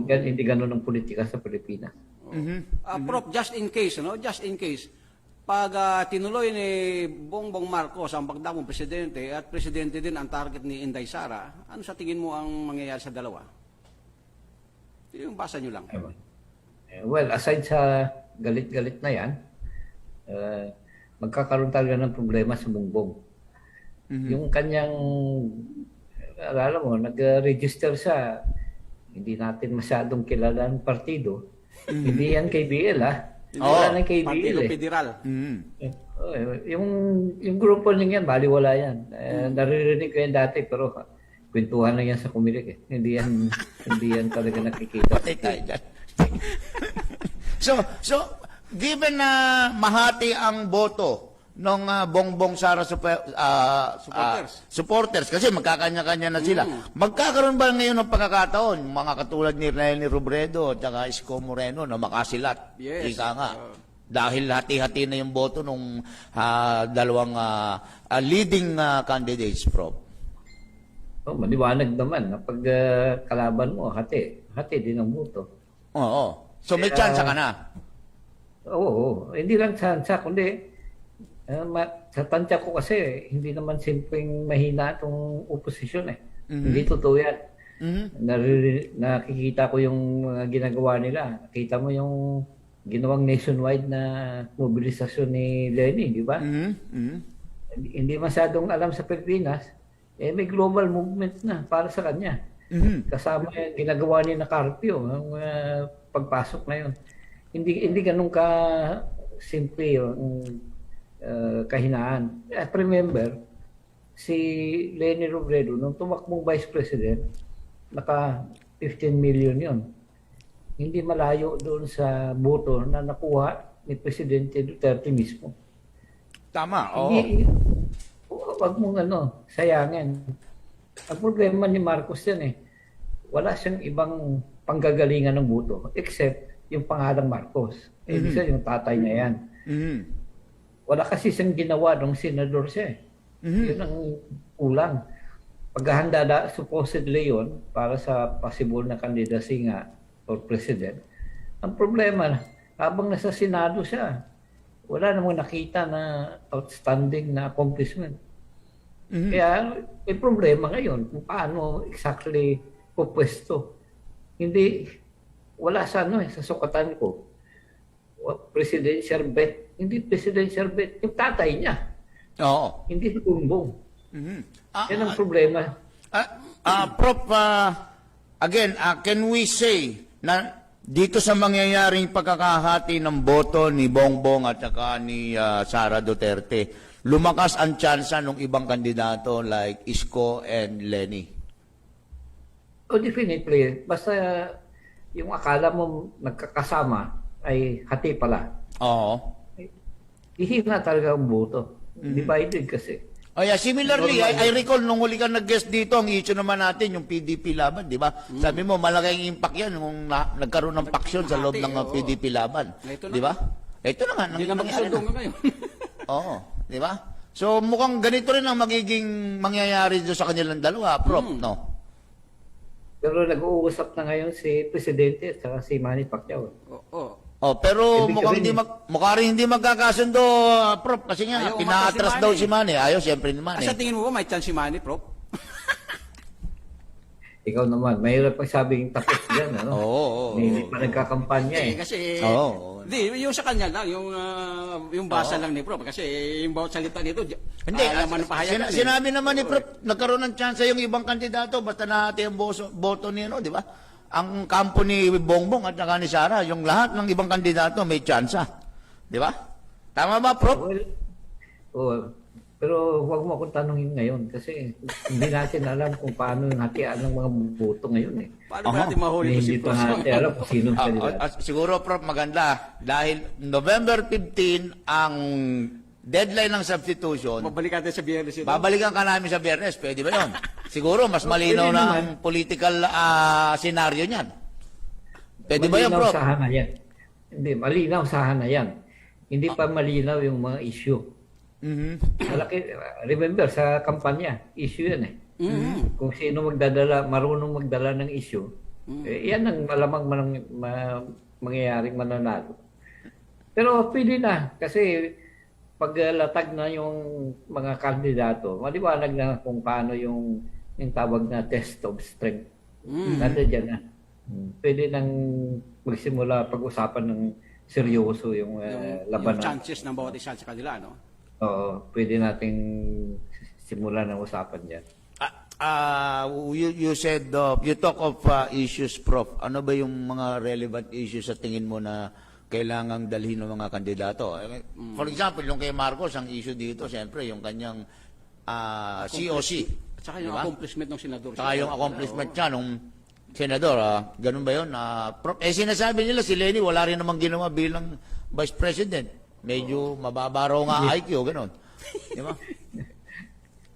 Hindi ganun ang politika sa Pilipinas. Prof, just in case, pag tinuloy ni Bongbong Marcos ang pagdamong presidente at presidente din ang target ni Inday Sara, ano sa tingin mo ang mangyayari sa dalawa? Yung basa nyo lang. Well, aside sa galit-galit na yan, magkakaroon talaga ng problema sa Bongbong. Yung kanyang, alala mo, nag-register siya, hindi natin masyadong kilala ng partido. Hindi yan KBL, Wala ng KBL Partido Federal. Yung grupo niya yan, baliwala yan. Naririnig ko yan dati, pero kwentuhan lang yan sa kumilig eh. Hindi yan talaga nakikita. So, given na mahati ang boto ng Bongbong Sara supporters, kasi magkakanya-kanya na sila. Magkakaroon ba ngayon ng pagkakataon, mga katulad ni Lenny Robredo at saka Isko Moreno na makasilat? Yes. Ika nga. Dahil hati-hati na yung boto ng dalawang leading candidates, Prof. Maliwanag naman na pag kalaban mo, hati din ang boto. Oo. So may chance ka na? Oo. Hindi lang chance, kundi sa tansya ko kasi, hindi naman simpleng mahina itong oposisyon eh. Hindi totoo yan. Nakikita ko yung mga ginagawa nila. Nakita mo yung ginawang nationwide na mobilisasyon ni Lenny, di ba? Hindi masyadong alam sa Pilipinas, may global movement na para sa kanya. Kasama yung ginagawa ni na Carpio, ang pagpasok na yun. Hindi ganun ka simple yung kahinaan. At remember, si Lenny Robredo, nung tumakbong Vice President, naka 15 million yon. Hindi malayo doon sa boto na nakuha ni Presidente Duterte mismo. Tama, oo. Huwag mong sayangin. Ang problema ni Marcos yan eh. Wala siyang ibang panggagalingan ng boto except yung pangalang Marcos. Ibig sabihin yung tatay niya yan. Wala kasi siyang ginawa nung senador siya eh. Yun ang kulang. Paghahanda supposedly yun para sa possible na candidacy nga or president. Ang problema, habang nasa Senado siya, wala namang nakita na outstanding na accomplishment. Kaya may problema ngayon kung paano exactly pupwesto. Hindi, wala sa sa sukatan ko. Presidential bet. Hindi presidential bet. Yung tatay niya. Oo. Hindi si Bongbong. Yan ang problema. Prof, again, can we say na dito sa mangyayaring pagkakahati ng boto ni Bongbong at saka ni Sara Duterte, lumakas ang tsansa ng ibang kandidato like Isko and Lenny? Definitely. Basta yung akala mo nagkakasama ay hati pala. Oo. Ihina talaga ang boto. Divided kasi. Oh yeah, similarly, I recall nung huli ka nag-guest dito, ang issue naman natin, yung PDP laban, di ba? Sabi mo, malaking impact yan nung nagkaroon ng paksyon sa loob ng PDP laban. Di ba? Ito na nga. Hindi na magkasundo ngayon. Oo, di ba? So mukhang ganito rin ang magiging mangyayari doon sa kanilang dalawa, Prof, no? Pero nag-uusap na ngayon si Presidente at saka si Manny Pacquiao. Pero mukha rin hindi magkakasundo, Prof, kasi nga, pina-atras daw si Manny. Ayaw, siyempre ni Manny. Sa tingin mo ba may chance si Manny, Prof? Ikaw naman, mahirap magsabing tapos dyan, ano? Hindi pa nagkakampanya eh. Kasi, yung sa kanya lang, yung basa lang ni Prof. Kasi yung bawat salita nito, hindi, sinabi naman ni Prof, nagkaroon ng chance yung ibang kandidato, basta nahati ang boto niya, no, di ba? Ang kampo ni Bongbong at saka ni Sara, yung lahat ng ibang kandidato may tsansa. Di ba? Tama ba, Prof? Pero huwag mo akong tanungin ngayon kasi hindi natin alam kung paano yung hatian ng mga boto ngayon eh. Paano ba natin mahuli ko si Prof? Hindi pa natin alam kung sino siguro, Prof, maganda. Dahil November 15 ang deadline ng substitution. Babalikan natin sa Biyernes ito. Babalikan ka namin sa Biyernes. Pwede ba yun? Siguro, mas malinaw na ang political scenario niyan. Pwede ba yun, Prof? Malinaw sa hanayan. Hindi, malinaw sa hanayan. Hindi pa malinaw yung mga issue. Malaki, remember, sa kampanya, issue yan eh. Kung sino marunong magdala ng issue, yan ang malamang mangyayaring mananalo. Pero pwede na, kasi paglatag na yung mga kandidato, maliwanag na kung paano yung tawag na test of strength. Nandiyan na. Pwede nang magsimula pag-usapan ng seryoso yung labanan. Yung chances ng bawat isa sa kanila, no? Oo, pwede nating simulan ng usapan dyan. You said, you talk of issues, Prof. Ano ba yung mga relevant issues sa tingin mo na kailangang dalhin ng mga kandidato. For example, yung kay Marcos, ang issue dito, siyempre, yung kanyang COC. At saka yung accomplishment ng senador. Saka yung accomplishment niya nung senador. Ganun ba yun? Sinasabi nila si Lenny, wala rin namang ginawa bilang vice president. Medyo mababa raw nga IQ, ganun. Di ba?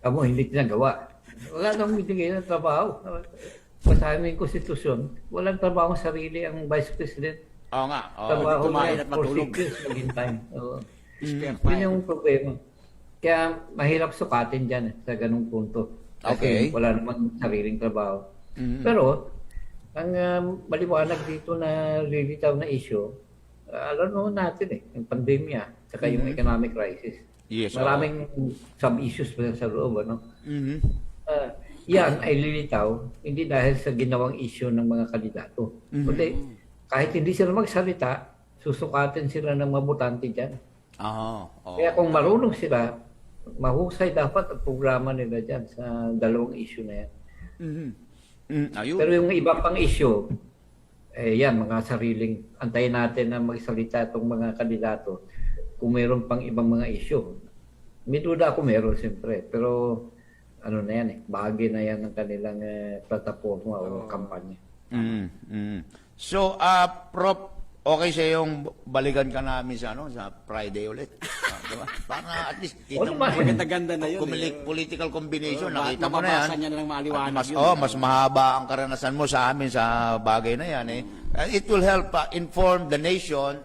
Amo, hindi ginagawa. Wala nang binigay ng trabaho. Basahin mo yung konstitusyon, walang trabaho sarili ang vice president. Oo nga. Trabaho kumain na at matulog. 4 years maghintay. Yun yung problema. Kaya mahirap sukatin dyan sa ganung punto. Kasi wala namang sariling trabaho. Pero, ang maliwanag dito na lilitaw na issue, alam mo natin yung pandemya, saka yung economic crisis. Yes, Maraming sub-issues pa sa loob, ano? Yan ay lilitaw, hindi dahil sa ginawang issue ng mga kandidato. Kundi, kahit hindi sila magsalita, susukatin sila ng mabutante dyan. Kaya kung marunong sila, mahusay dapat ang programa nila dyan sa dalawang issue na yan. Pero yung iba pang issue, yan, mga sariling, antayin natin na magsalita itong mga kandidato kung mayroon pang ibang mga issue. May duda ako meron, siyempre. Pero, ano na yan bahagi na yan ng kanilang plataforma o kampanya. So, Prof, okay sa yung balikan ka namin sa Friday ulit. Diba? Para at least kita mo Maganda na yun. political combination, nakita mo na yan. Mababasa niya na ng maliwanag Mas mahaba ang karanasan mo sa amin sa bagay na yan. It will help inform the nation,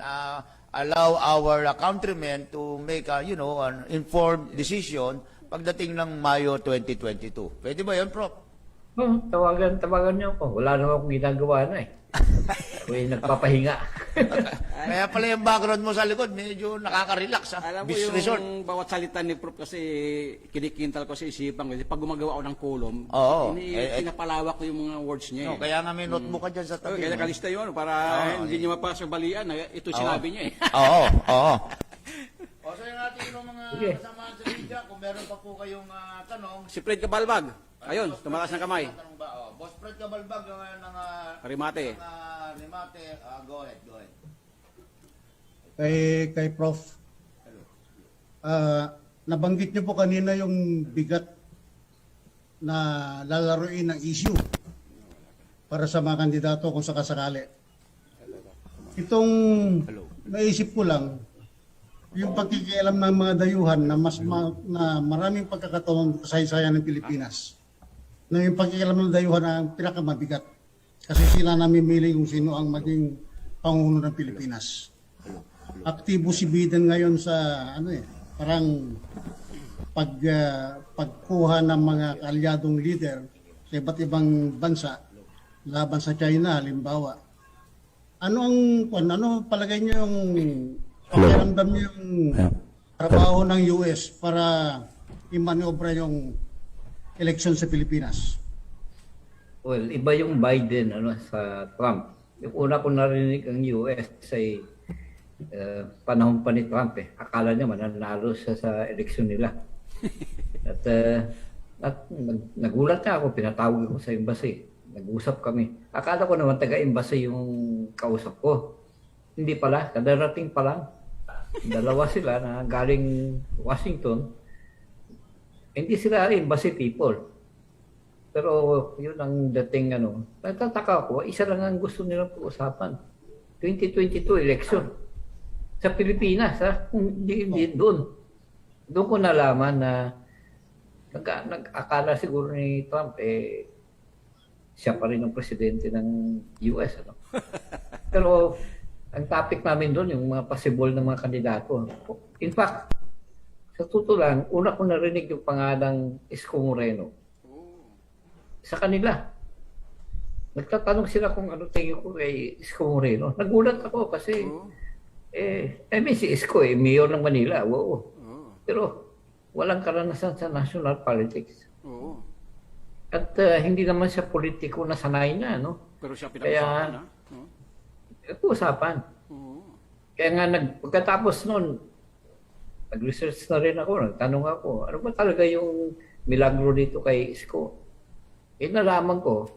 allow our countrymen to make an informed decision pagdating ng Mayo 2022. Pwede ba yun, Prof? Tawagan niyo ako. Wala naman akong ginagawa na Ako nagpapahinga. Kaya pala yung background mo sa likod, medyo nakaka-relax. Alam mo Beach yung resort. bawat salita ni Prof kasi kinikintal ko sa isipan kasi pag gumagawa ako ng column, pinapalawak ko yung mga words niya. Kaya nga may notebook ka dyan sa tabi. Kaya nakalista yun para hindi niyo mapasok balian. Ito sinabi niya Oo. O, so yung natin yung mga kasamahan sa media, kung meron pa po kayong tanong. Si Fred Cabalbag. Ayun, tumakas ng kamay. Boss Fred Cabalbag, yung ng Rimate. Go ahead. Kay Prof. Nabanggit niyo po kanina yung bigat na lalaruin ng issue para sa mga kandidato kung sakasakali. Itong naisip ko lang, yung pagkikialam ng mga dayuhan na na maraming pagkakataon kasaysayan ng Pilipinas. Na yung pagkikialam ng dayuhan ang pinakamabigat. Kasi sila namimili kung sino ang maging pangulo ng Pilipinas. Aktibo si Biden ngayon sa parang pagkuha ng mga kaalyadong leader sa iba't ibang bansa laban sa China halimbawa. Ano palagay niyo yung pakiramdam niyo yung trabaho ng US para i-manobra yung election sa Pilipinas? Well, iba yung Biden sa Trump. Yung una ko narinig ang US ay panahon pa ni Trump Akala niya mananalo siya sa eleksyon nila. At nagulat na ako, pinatawag ko sa embassy. Nag-usap kami. Akala ko naman taga-embassy yung kausap ko. Hindi pala, kadarating pa lang. Dalawa sila na galing Washington. Hindi sila embassy people. Pero yun ang dating Nagtataka ako, isa lang ang gusto nilang pag-usapan. 2022 election. Sa Pilipinas, hindi doon. Doon ko nalaman na nag-akala siguro ni Trump, siya pa rin ang presidente ng US. Pero ang topic namin doon, yung mga possible na mga kandidato. In fact, sa totoo lang, una ko narinig yung pangalang Isko Moreno. Sa kanila. Nagtatanong sila kung ano tingin ko kay Isko Moreno. Nagulat ako kasi si Isko mayor ng Manila. Pero walang karanasan sa national politics. At hindi naman siya politiko na sanay na, Pero siya pinag-usapan, usapan. Kaya nga pagkatapos noon, nag-research na rin ako, nagtanong ako, ano ba talaga yung milagro dito kay Isko? Nalaman ko,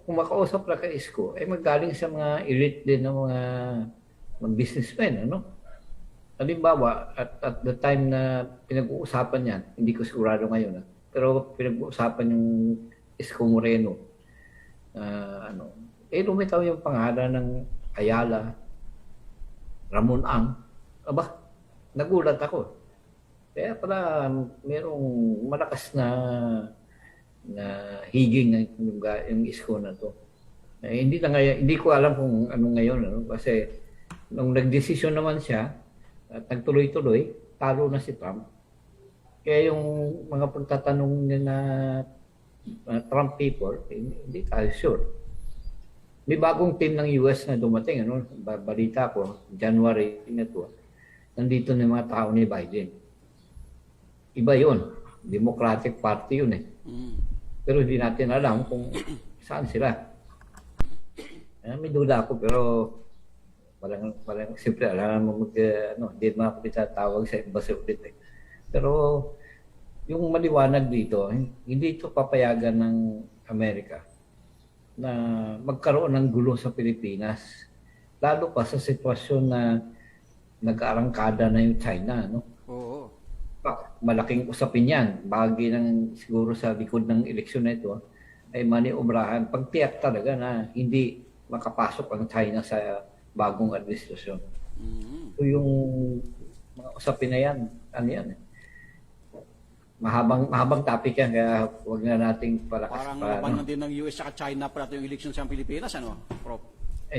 kung makausap na kay Isko, magaling sa mga elite din ng mga businessmen, ano? Halimbawa, at the time na pinag-uusapan yan, hindi ko sigurado ngayon, pero pinag-uusapan yung Isko Moreno, lumitaw yung pangalan ng Ayala, Ramon Ang. Aba, nagulat ako. Kaya pala merong malakas na higing yung Isko na to. Hindi ko alam kung ano ngayon, ano? Kasi nung nagdesisyon naman siya at nagtuloy-tuloy, talo na si Trump. Kaya yung mga pagtatanong niya na Trump people, hindi tayo sure. May bagong team ng US na dumating, ano? Balita ko, January na to, nandito na yung mga tao ni Biden. Iba yun. Democratic Party yun eh. Pero hindi natin alam kung saan sila. May duda ako, pero parang simple, alam mo hindi naman ako itatawag sa embassy ulit eh. Pero yung maliwanag dito, hindi ito papayagan ng Amerika na magkaroon ng gulo sa Pilipinas. Lalo pa sa sitwasyon na nag-arangkada na yung China, no? Oo. Malaking usapin yan. Bahagi ng siguro sa likod ng eleksyon na ito ay maniobrahan. Pagtiyak talaga na hindi makapasok ang China sa bagong administrasyon. So yung mga usapin na yan, ano yan eh. Mahabang topic yan, kaya huwag na nating palakas Parang pa. laban din ng US at China para yung election sa Pilipinas, ano, Prof?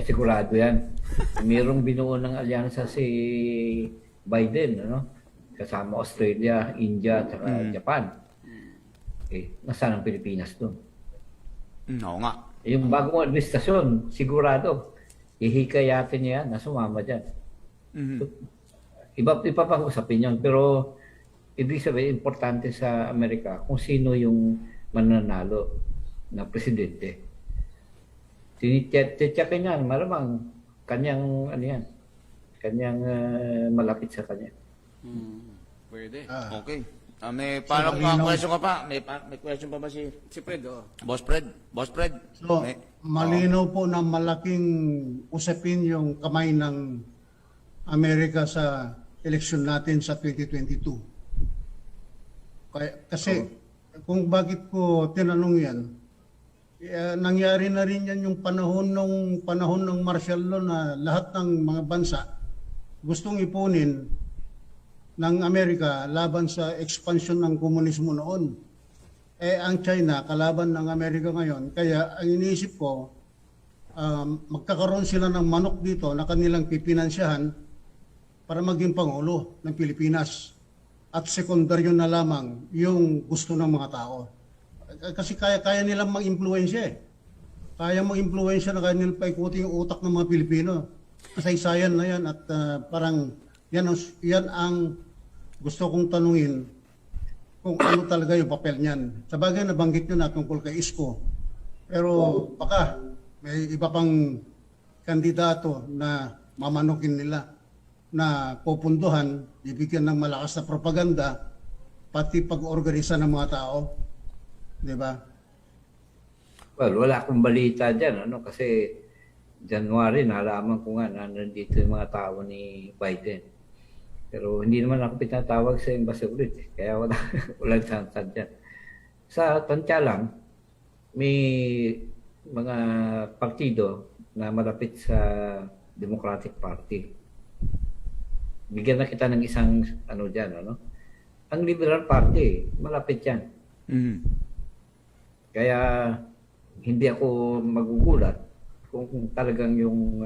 Sigurado yan. Mayroong binuo ng alyansa si Biden, ano? Kasama Australia, India, at Japan. Nasaan ang Pilipinas doon? Oo nga. Yung bagong administrasyon, sigurado, ihikayatin niya yan na sumama dyan. So, iba pang usapin yun, pero ibig sabihin, importante sa Amerika kung sino yung mananalo na presidente. Tityakin yan, malamang kanyang, kanyang malapit sa kanya. Pwede. Okay. May question ka pa? May question pa ba si Fred? Boss Fred? Boss Fred? So, malinaw po na malaking usapin yung kamay ng Amerika sa eleksyon natin sa 2022. Kasi kung bakit ko tinanong yan, nangyari na rin yan yung panahon ng martial law na lahat ng mga bansa gustong ipunin ng Amerika laban sa expansion ng komunismo noon. Ang China kalaban ng Amerika ngayon. Kaya ang iniisip ko, magkakaroon sila ng manok dito na kanilang pipinansyahan para maging pangulo ng Pilipinas. At sekundaryo na lamang yung gusto ng mga tao. Kasi kaya nilang mag-impluensya eh. Kaya mag-impluensya na kaya nilang paikuti yung utak ng mga Pilipino. Kasaysayan na yan at parang yan ang gusto kong tanungin kung ano talaga yung papel niyan. Sa bagay nabanggit nyo na tungkol kay Isko. Pero baka may iba pang kandidato na mamanukin nila na pupunduhan, bibigyan ng malakas na propaganda, pati pag-organisa ng mga tao. Di ba? Well, wala akong balita dyan, ano? Kasi January, nalaman ko nga na nandito yung mga tao ni Biden. Pero hindi naman ako pinatawag sa embassy ulit. Kaya walang chance dyan. Sa tansya lang, may mga partido na malapit sa Democratic Party. Bigyan na kita ng isang dyan, ano? Ang Liberal Party, malapit yan. Kaya hindi ako magugulat kung talagang yung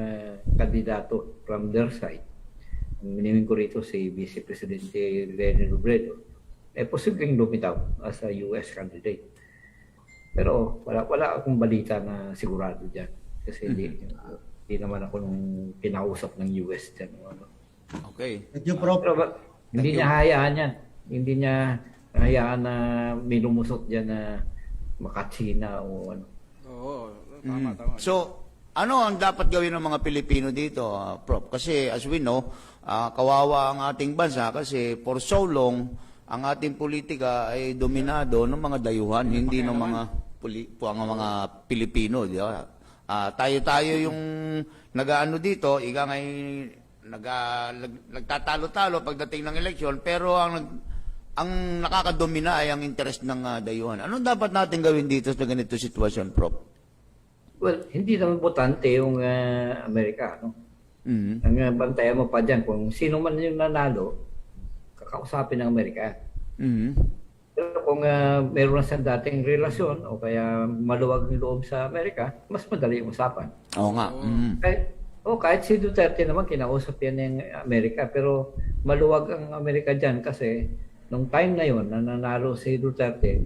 kandidato from their side, minimin ko rito si Vice Presidente Leni Robredo, posibleng lumitaw as a US candidate. Pero wala akong balita na sigurado dyan. Kasi hindi naman ako nung kinausap ng US dyan. Ano. Okay. Thank you, Prof. Pero hindi niya hayaan yan. Hindi niya hayaan na may lumusot dyan na makatsina o ano. Oo, tama. So, ano ang dapat gawin ng mga Pilipino dito, Prof? Kasi as we know, kawawa ang ating bansa kasi for so long, ang ating politika ay dominado ng mga dayuhan, hindi ng mga mga Pilipino. Di ba? Tayo yung nag-aano dito, ika ngay nagtatalo-talo pagdating ng eleksyon, pero ang nakakadomina ay ang interest ng dayuhan. Ano dapat natin gawin dito sa ganito sitwasyon, Prof? Well, hindi naman botante yung Amerika, no? Ang bantayan mo pa dyan, kung sino man yung nanalo, kakausapin ng Amerika. Pero kung meron na sa dating relasyon o kaya maluwag ng loob sa Amerika, mas madali yung usapan. Oo nga. Kahit si Duterte naman, kinausap yan ng Amerika, pero maluwag ang Amerika dyan kasi nung time na yon na nanalo si Duterte,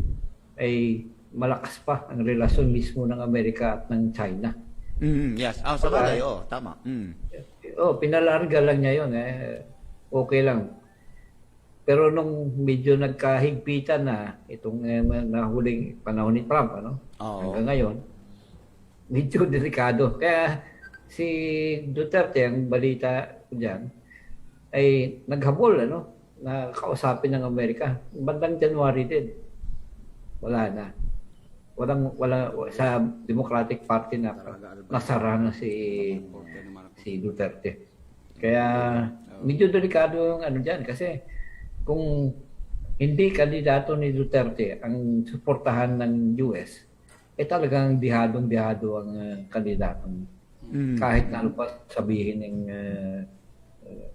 ay malakas pa ang relasyon mismo ng Amerika at ng China. Yes. Sa bagay, tama. Pinalarga lang niya yun. Okay lang. Pero nung medyo nagkahigpitan na itong nahuling panahon ni Trump, hanggang ngayon, medyo delikado. Kaya si Duterte, ang balita dyan, ay naghabol, na kausapin ng Amerika. Bandang January din. Wala na. Wala sa Democratic Party na nasara na si Duterte. Kaya medyo delikado yung diyan kasi kung hindi kandidato ni Duterte ang suportahan ng US, talagang dihadong-dihado ang kandidatong kahit na ano pa sabihin ng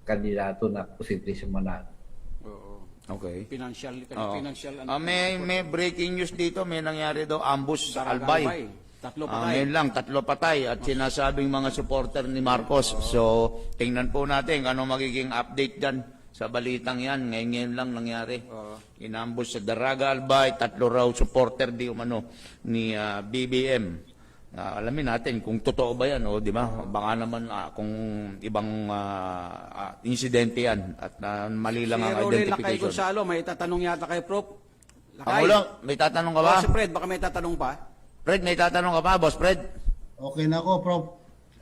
kandidato na posible siya manalo. Okay. Financial. May breaking news dito, may nangyari daw ambush sa Albay. 3 patay. Ngayon lang, 3 patay at sinasabing mga supporter ni Marcos. So, tingnan po natin ano magiging update dyan sa balitang yan. Ngayon lang nangyari. Inambush sa Daraga Albay, 3 raw supporter ni BBM. Alamin natin kung totoo ba yan, di ba? Baka naman kung ibang insidente yan at mali lang ang identification. Lakay Gonzalo, may tatanong yata kay Prof. Pangulo, may tatanong ka ba? Si Fred, baka may tatanong pa. Fred, may tatanong ka pa, Boss Fred? Okay na ako, Prof.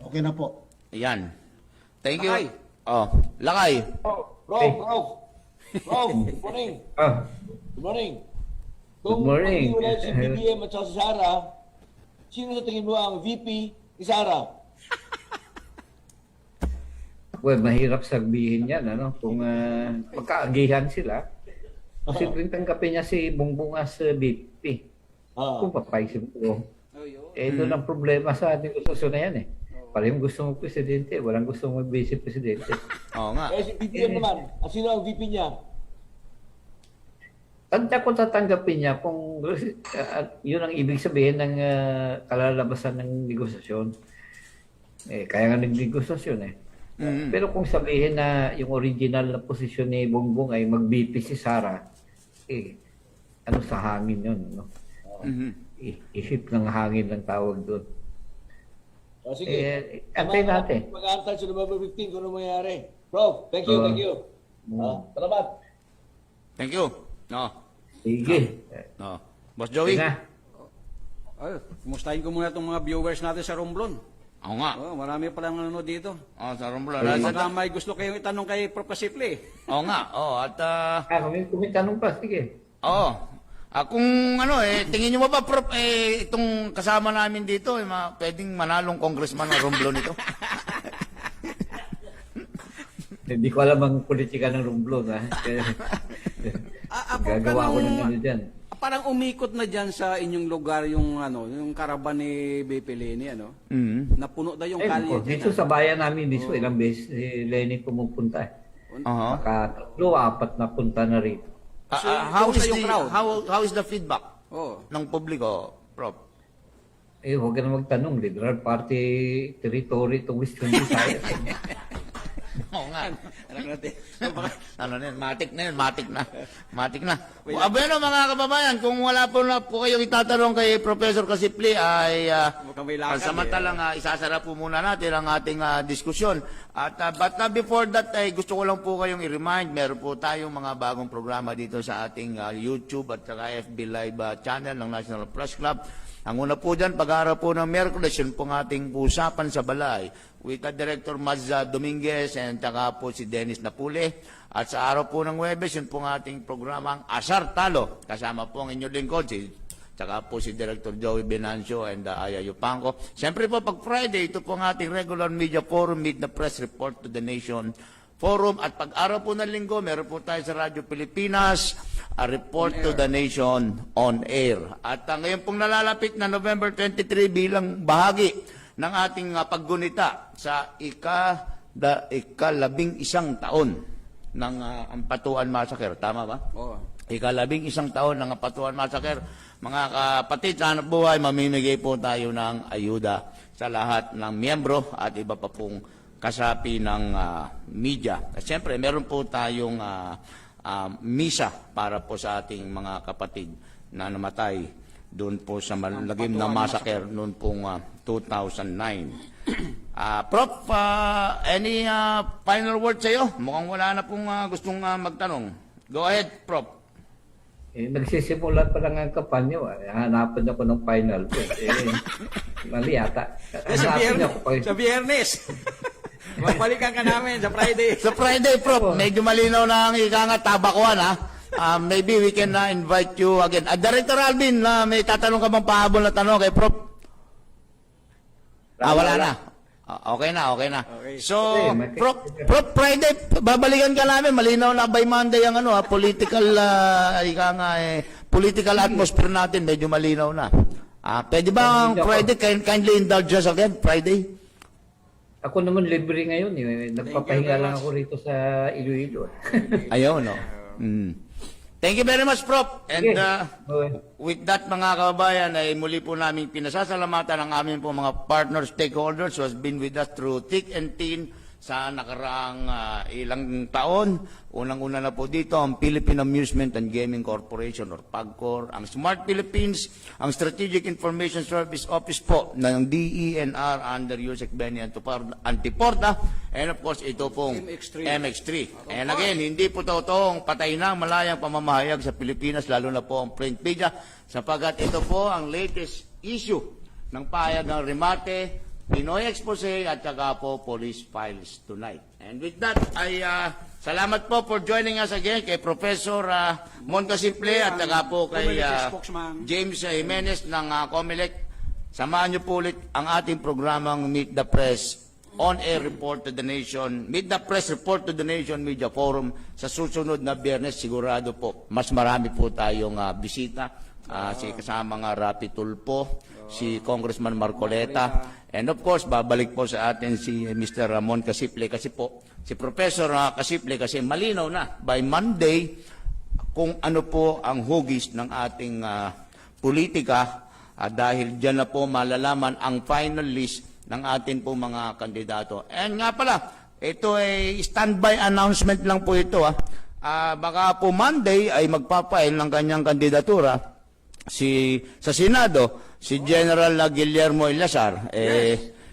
Okay na po. Yan. Thank you. Lakay. Lakay. Prof, good morning. Good morning. Good morning. Kung hindi si BBM at si Sara, sino sa tingin mo ang VP ni Sara? Well, mahirap sabihin yan, kung magkaagihan sila. Posibleng tanggapin niya si Bongbong as VP. Kung papay si Bongbong. Doon ang problema sa negosasyon na yan Parang gusto mong presidente, walang gusto mong vice presidente. Oo nga. Si BBM naman, at sino ang VP niya? Tanda ko tatanggapin niya kung yun ang ibig sabihin ng kalalabasan ng negosasyon. Kaya nga nag-negosasyon Pero kung sabihin na yung original na posisyon ni Bongbong ay mag-VP si Sara, sa hangin yun, Isip ng hangin ng tawag doon. Sige. Antay natin. Mag-aantay sa November 15 kung ano mangyari. Prof, thank you. Salamat. Thank you. Sige. Boss Joey? Kumustahin ko muna itong mga viewers natin sa Romblon. Oo nga. Marami palang nanonood dito. Sa Romblon. Baka may gusto kayong itanong kay Prof. Kasipli. Oo nga. Kung tanong pa, sige. Kung tingin nyo ba Prof, itong kasama namin dito, pwedeng manalong congressman ng Romblon ito? Hindi ko alam ang politika ng Romblon, Gagawa ko ng dyan. Parang umikot na dyan sa inyong lugar yung karaban ni BP Leni, Napuno daw yung kalye. Dito sa bayan namin mismo, ilang beses si Leni pumupunta. Maka-3, 4 na punta na rito. How is the feedback ng publiko, Prof? Huwag ka na magtanong. Liberal Party territory itong Western Visayas. Oo nga. Matik na. Bueno, mga kababayan, kung wala po na po kayong itatanong kay Professor Kasipli ay samantalang isasara po muna natin ang ating diskusyon. But before that, gusto ko lang po kayong i-remind, meron po tayong mga bagong programa dito sa ating YouTube at saka FB Live channel ng National Press Club. Ang una po dyan, pag-araw po ng Miyerkules, yun po ang ating usapan sa balay with Director Mazza Dominguez and saka po si Dennis Napule. At sa araw po ng Huwebes, yun po ang ating programang Asar Talo. Kasama po ang inyong lingkod, si tsaka po si Director Joey Benancio and Aya Yupanco. Siyempre po, pag Friday, ito po ang ating regular media forum, Meet the Press, Report to the Nation Forum. At pag-araw po ng linggo, meron po tayo sa Radyo Pilipinas, a Report to the Nation on Air. At ngayon pong nalalapit na November 23 bilang bahagi ng ating paggunita sa ika-11 taon ng Ampatuan Massacre. Tama ba? Oo. Ika-11 taon ng Ampatuan Massacre. Mga kapatid, sa hanap buhay, mamimigay po tayo ng ayuda sa lahat ng miyembro at iba pa pong kasapi ng media. At siyempre, meron po tayong misa para po sa ating mga kapatid na namatay doon po sa malagim na massacre noon pong 2009. Prof, any final word sa iyo? Mukhang wala na pong gustong magtanong. Go ahead, Prof. Nagsisimula pa lang ang kampanya. Hanapan ako ng final ko. Mali yata. Sa Biyernes. Magbalikan ka namin sa Friday. Sa Friday, Prof. Medyo malinaw na ang ikanga tabakuan, ha? Maybe we can invite you again. Director Alvin, may tatanong ka bang pahabol na tanong kay Prof? Wala na. Okay na. So, Prof, Friday, babalikan ka namin. Malinaw na by Monday ang political, political atmosphere natin. Medyo malinaw na. Pwede ba ang Friday, kindly indulge us again, Friday? Ako naman libre ngayon. Nagpapahinga lang ako rito sa Iloilo. Ayaw, no? Thank you very much, Prof. And with that, mga kababayan, ay muli po namin pinasasalamatan ang aming po mga partner stakeholders who has been with us through thick and thin sa nakaraang ilang taon. Unang-una na po dito ang Philippine Amusement and Gaming Corporation or PAGCOR, ang Smart Philippines, ang Strategic Information Service Office po ng DENR under Yusek Benny Antiporta, and of course ito pong MX3. And again, hindi po totoong patay na ang malayang pamamahayag sa Pilipinas, lalo na po ang print media, sapagat ito po ang latest issue ng pahayag ng Remate, Pinoy Expose at saka po Police Files Tonight. And with that, ay salamat po for joining us again kay Professor Monca Simple at saka po kay James Jimenez ng COMELEC. Samahan niyo po ulit ang ating programang Meet the Press On-Air Report to the Nation, Meet the Press Report to the Nation Media Forum sa susunod na Biyernes. Sigurado po, mas marami po tayong bisita. Si kasama nga Rapi Tulpo, si Congressman Marcoleta, and of course, babalik po sa atin si Mr. Ramon Casiple kasi po, si Professor Casiple kasi malinaw na by Monday kung ano po ang hugis ng ating politika dahil dyan na po malalaman ang final list ng atin po mga kandidato. And nga pala, ito ay standby announcement lang po ito. Baka po Monday ay magpapail ng kanyang kandidatura sa Senado, si General Guillermo Ilazar.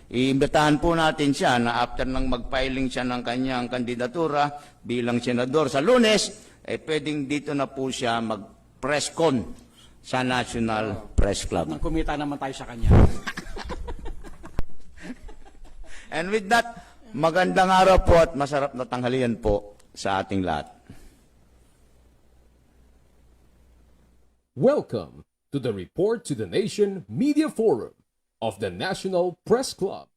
Iimbitahan po natin siya na after nang mag-filing siya ng kanyang kandidatura bilang senador sa Lunes, pwedeng dito na po siya mag-press con sa National Press Club. Nang kumita naman tayo sa kanya. And with that, magandang araw po at masarap na tanghalian po sa ating lahat. Welcome to the Report to the Nation Media Forum of the National Press Club.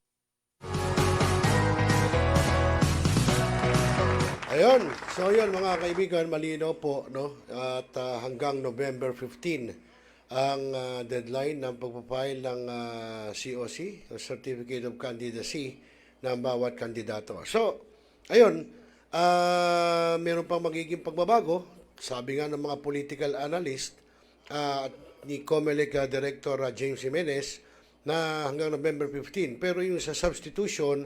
Ayun, so yun mga kaibigan, malinaw po, no? At hanggang November 15 ang deadline ng pagpapile ng COC, Certificate of Candidacy, ng bawat kandidato. So, ayun, meron pang magiging pagbabago, sabi nga ng mga political analyst, ni COMELEC Director James Jimenez na hanggang November 15. Pero yung sa substitution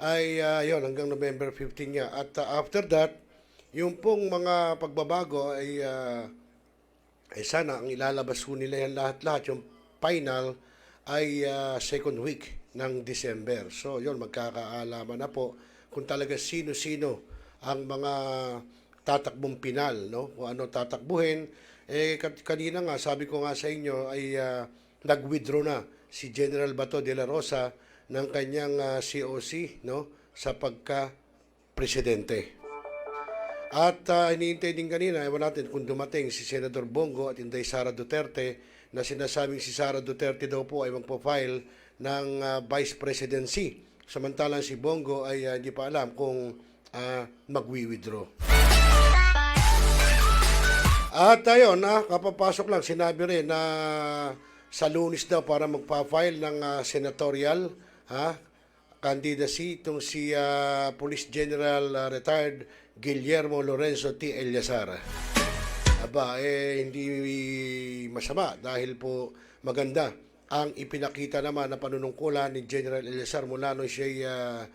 ay yun, hanggang November 15 niya. At after that, yung pong mga pagbabago ay sana ang ilalabas po nila yan lahat-lahat. Yung final ay second week ng December. So yun, magkakaalaman na po kung talaga sino-sino ang mga tatakbong pinal, no? Kung ano tatakbuhin. Kanina nga, sabi ko nga sa inyo, ay nag-withdraw na si General Bato de la Rosa ng kanyang COC, no? Sa pagka-presidente. At iniintay din kanina, ewan natin kung dumating si Senador Bongo at Inday Sara Duterte na sinasabing si Sara Duterte daw po ay magpo-file ng vice presidency. Samantalang si Bongo ay hindi pa alam kung magwi-withdraw. At ayun, kapapasok lang, sinabi rin na sa Lunes daw para magpa-file ng senatorial candidacy itong si Police General retired Guillermo Lorenzo T. Eliazar. Aba, hindi masama dahil po maganda ang ipinakita naman na panunungkulan ni General Eliazar mula nung siya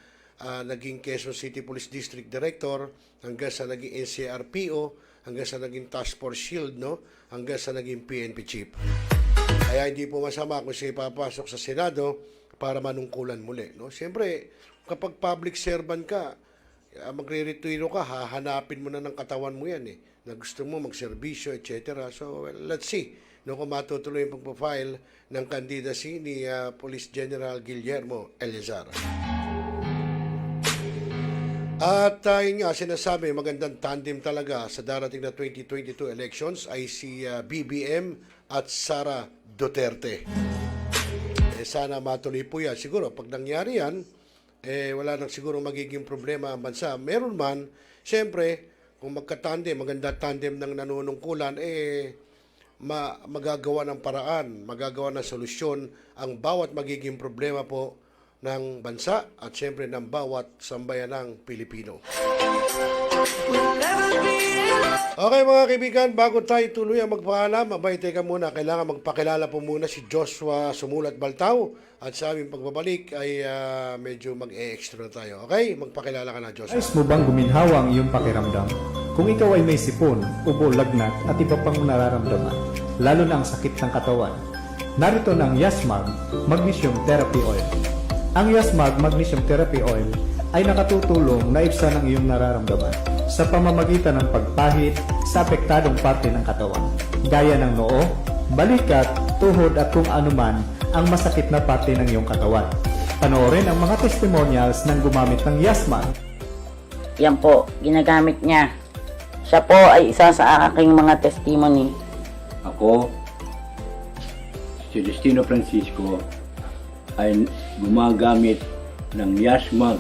naging Quezon City Police District Director hanggang sa naging NCRPO, hanggang sa naging Task Force Shield, no? Hanggang sa naging PNP Chief. Kaya hindi po masama kung siya ipapasok sa Senado para manungkulan muli, no? Siyempre, kapag public servant ka, magre-retiro ka, hahanapin mo na ng katawan mo yan na gusto mo magserbisyo, etc. So, well, let's see kung matutuloy yung pagpa-file ng candidacy ni Police General Guillermo Eliazar. At yun nga, sinasabi, magandang tandem talaga sa darating na 2022 elections ay si BBM at Sara Duterte. Sana matuloy po yan. Siguro, pag nangyari yan, wala nang siguro magiging problema ang bansa. Meron man, siyempre, kung magka-tandem, maganda tandem ng nanunungkulan, magagawa ng paraan, magagawa ng solusyon ang bawat magiging problema po ng bansa at siyempre ng bawat sambayanang Pilipino. Okay mga kaibigan, bago tayo tuloy ang magpaalam, abay teka muna, kailangan magpakilala po muna si Joshua Sumulat Baltao at sa aming pagbabalik ay medyo mag-e-extra tayo. Okay? Magpakilala ka na, Joshua. Ayos mo bang guminhawa ang iyong pakiramdam? Kung ikaw ay may sipon, ubo, lagnat at iba pang nararamdaman, lalo na ang sakit ng katawan, narito na ang Yasmag Magnesium Therapy Oil. Ang Yasmag Magnesium Therapy Oil ay nakatutulong na ibsan ang iyong nararamdaman sa pamamagitan ng pagpahid sa apektadong parte ng katawan, gaya ng noo, balikat, tuhod at kung anuman ang masakit na parte ng iyong katawan. Panoorin ang mga testimonials ng gumamit ng Yasmag. Yan po, ginagamit niya. Siya po ay isa sa aking mga testimony. Ako, si Destino Francisco, ay gumagamit ng Yasmag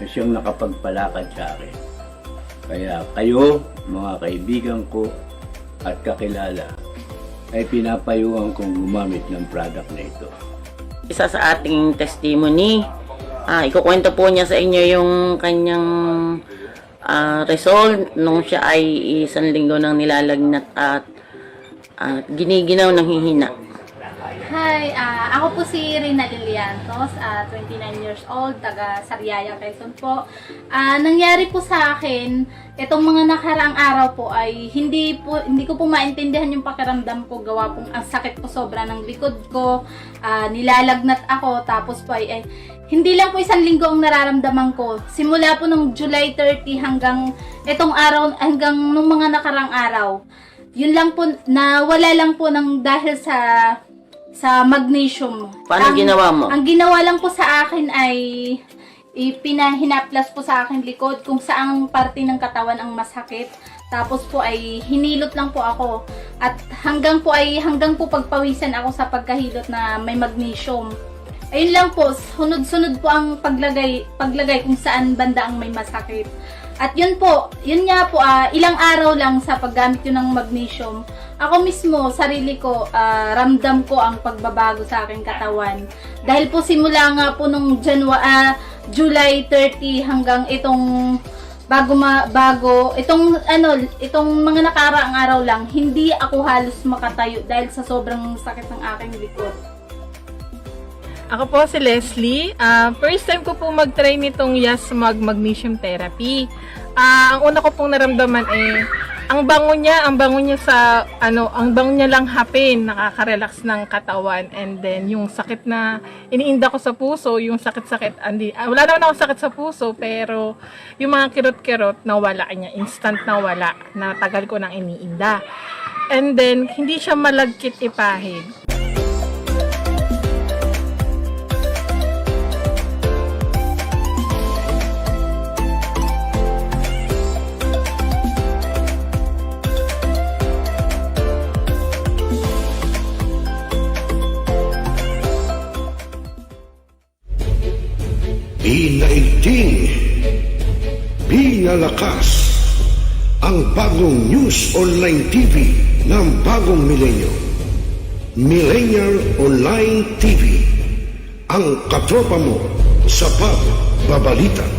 na siyang nakapagpalakad sa akin. Kaya kayo, mga kaibigan ko at kakilala, ay pinapayuhan kong gumamit ng product na ito. Isa sa ating testimony, ikukwento po niya sa inyo yung kanyang result nung siya ay 1 linggo nang nilalagnat at giniginaw ng hihina. Hi, ako po si Rina Liliantos, 29 years old, taga Sariaya, Quezon po. Nangyari po sa akin, itong mga nakaraang araw po ay hindi ko po maintindihan yung pakiramdam ko, gawa pong ang sakit po sobra ng likod ko, nilalagnat ako, tapos po ay hindi lang po 1 linggo ang nararamdaman ko. Simula po nung July 30 hanggang itong araw, hanggang nung mga nakaraang araw. Yun lang po, nawala lang po ng dahil sa magnesium. Paano ginawa mo? Ang ginawa lang po sa akin ay ipinahinaplas po sa akin likod kung saang parte ng katawan ang masakit. Tapos po ay hinilot lang po ako. At hanggang po pagpawisan ako sa pagkahilot na may magnesium. Ayun lang po, sunod-sunod po ang paglagay kung saan banda ang may masakit. At yun nga po, ilang araw lang sa paggamit yun ng magnesium, ako mismo, sarili ko, ramdam ko ang pagbabago sa aking katawan. Dahil po simula nga po nung July 30 hanggang itong itong mga nakaraang araw lang, hindi ako halos makatayo dahil sa sobrang sakit ng aking likod. Ako po si Leslie. First time ko po mag-try nitong Yasmag Magnesium Therapy. Ang una ko pong naramdaman ay ang bango niya lang hapin, nakaka-relax ng katawan, and then yung sakit na iniinda ko sa puso, yung sakit-sakit, wala naman ako sakit sa puso, pero yung mga kirot-kirot nawala niya, instant nawala, na tagal ko nang iniinda. And then hindi siya malagkit ipahid. Pinaigting, pinalakas ang bagong News Online TV ng bagong milenyo. Millennial Online TV, ang katropa mo sa pagbabalita.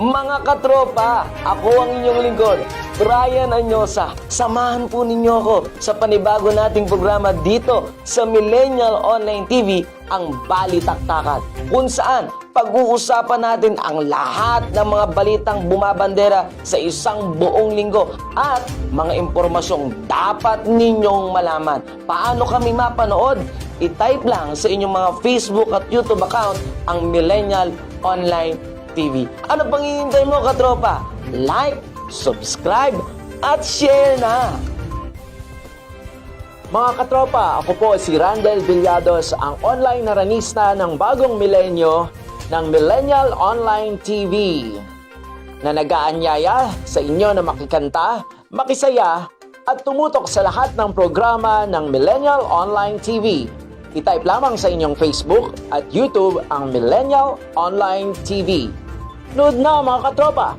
Mga katropa, ako ang inyong lingkod, Brian Anyosa. Samahan po ninyo ako sa panibago nating programa dito sa Millennial Online TV, ang Balitaktakan, kung saan pag-uusapan natin ang lahat ng mga balitang bumabandera sa isang buong linggo at mga impormasyong dapat ninyong malaman. Paano kami mapanood? I-type lang sa inyong mga Facebook at YouTube account ang Millennial Online TV. Ano pang hihintay mo, katropa? Like, subscribe, at share na! Mga katropa, ako po si Randel Villados, ang online naranista ng bagong milenyo ng Millennial Online TV, na nag-aanyaya sa inyo na makikanta, makisaya, at tumutok sa lahat ng programa ng Millennial Online TV. I-type lamang sa inyong Facebook at YouTube ang Millennial Online TV. Nood na, mga katropa!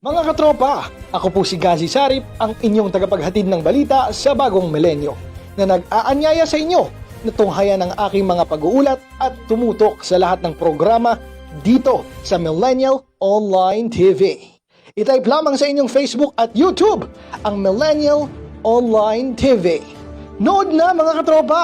Mga katropa, ako po si Gazi Sarip, ang inyong tagapaghatid ng balita sa bagong milenyo, na nag-aanyaya sa inyo na tunghayan ang aking mga pag-uulat at tumutok sa lahat ng programa dito sa Millennial Online TV. I-type lamang sa inyong Facebook at YouTube ang Millennial Online TV. Nood na, mga katropa!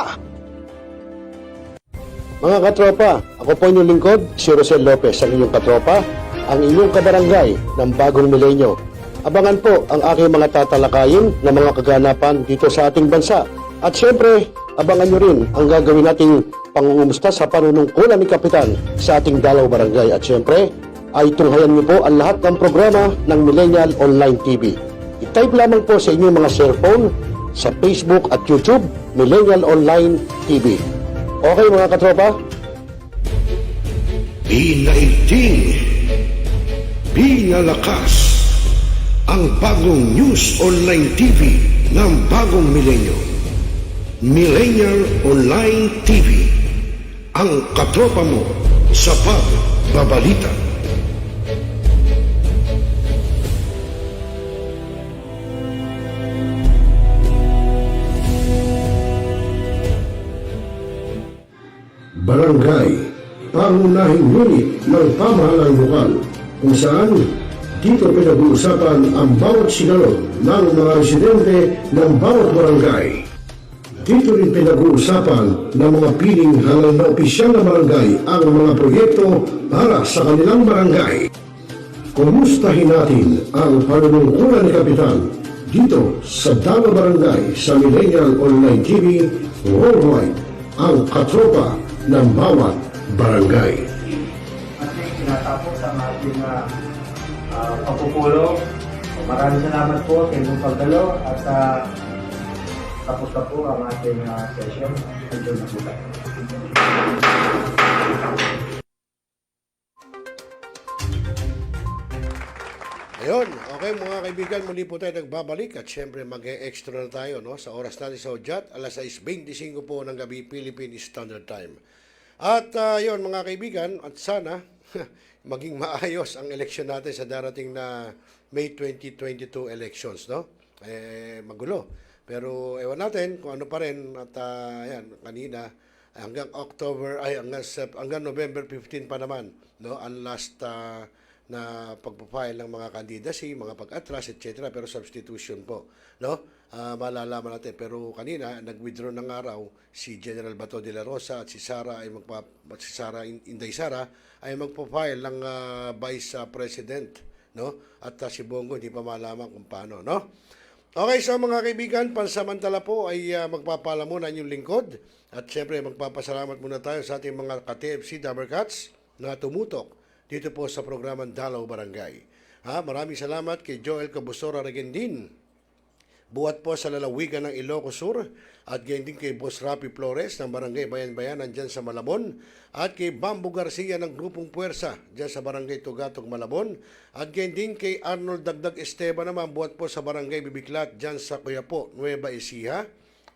Mga katropa, ako po inyong lingkod, si Rosel Lopez, ang inyong katropa, ang inyong kabarangay ng bagong milenyo. Abangan po ang aking mga tatalakayin na mga kaganapan dito sa ating bansa. At syempre, abangan nyo rin ang gagawin nating pangungumusta sa panunungkulan ni Kapitan sa ating Dalaw Barangay. At syempre, ay tunghayan nyo po ang lahat ng programa ng Millennial Online TV. I-type lamang po sa inyong mga cellphone sa Facebook at YouTube, Millennial Online TV. Okay, mga katropa? Pinaigting, pinalakas ang bagong News Online TV ng bagong milenyo. Millennial Online TV, ang katropa mo sa pagbabalita. Barangay, pangunahing unit ng pamahalaan lokal, kung saan dito pinag-uusapan ang bawat sigalot ng mga residente ng bawat barangay. Dito rin pinag-uusapan ng mga piling halal na opisyal na barangay ang mga proyekto para sa kanilang barangay. Kumustahin natin ang panunungkulan ni Kapitan dito sa Dalaw Barangay sa Millennial Online TV Worldwide, ang katropa ng bawat barangay. At tinatapos ang ating pagpupulong. Maraming salamat po sa inyong pagdalo at tapos na po ang ating session. Enjoy na po tayo. Ayun, okay mga kaibigan, muli po tayo nagbabalik at syempre mag-e-extra na tayo no, sa oras natin sa Udyat, alas 6:25 po ng gabi, Philippine Standard Time. At yun mga kaibigan, at sana maging maayos ang eleksyon natin sa darating na May 2022 elections, no? Magulo. Pero ewan natin kung ano pa rin at yan, kanina hanggang hanggang November 15 pa naman, no? Ang last na pagpapile ng mga candidacy, mga pag-atras, etc. Pero substitution po, no? Malalaman natin. Pero kanina, nag-withdraw ng araw si General Bato de la Rosa at si Sara Inday Sara ay magpapile ng Vice President, no? At si Bongo hindi pa malaman kung paano, no? Okay, so mga kaibigan, pansamantala po ay magpapala muna yung lingkod. At syempre, magpapasalamat muna tayo sa ating mga ka-TFC Dabarcats na tumutok dito po sa programang Dalaw Barangay. Maraming salamat kay Joel Cabusora Regendin, buhat po sa lalawigan ng Ilocos Sur, at gayon din kay Boss Rapi Flores ng Barangay Bayan-Bayanan dyan sa Malabon, at kay Bambo Garcia ng Grupong Puwersa dyan sa Barangay Tugatog, Malabon, at gayon din kay Arnold Dagdag Esteban naman, buhat po sa Barangay Bibiklat dyan sa Coyapo, Nueva Ecija,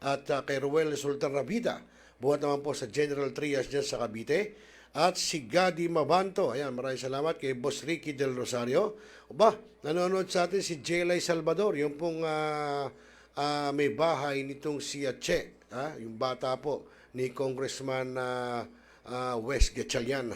at kay Ruel Sultan Rabida, buhat naman po sa General Trias dyan sa Cavite, at si Gadi Mabanto. Ayan, maraming salamat kay Boss Ricky Del Rosario. Nanonood sa atin si Jelay Salvador, yung pong may bahay nitong si Che, yung bata po ni Congressman Wes Gatchalian.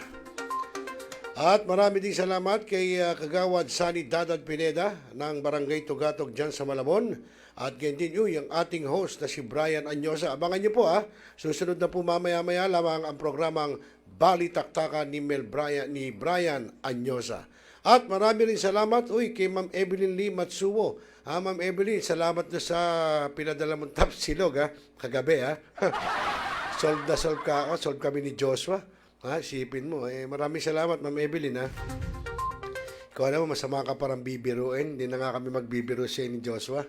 At marami din salamat kay Kagawad Sani Dadad Pineda ng Barangay Tugatog dyan sa Malabon. At ganyan din yung ating host na si Brian Anyosa. Abangan niyo po susunod na po mamaya-maya lamang ang programang Balitaktakan ni Brian Anyosa. At marami rin salamat kay Ma'am Evelyn Lee Matsuo. Ma'am Evelyn, salamat na sa pinadala mong tapsilog kagabi. Solve na solve ka ako, solve kami ni Joshua. Sipin mo. Maraming salamat, Ma'am Evelyn. Ikaw naman, masama ka parang bibiruin. Hindi na nga kami magbibiro siya ni Joshua.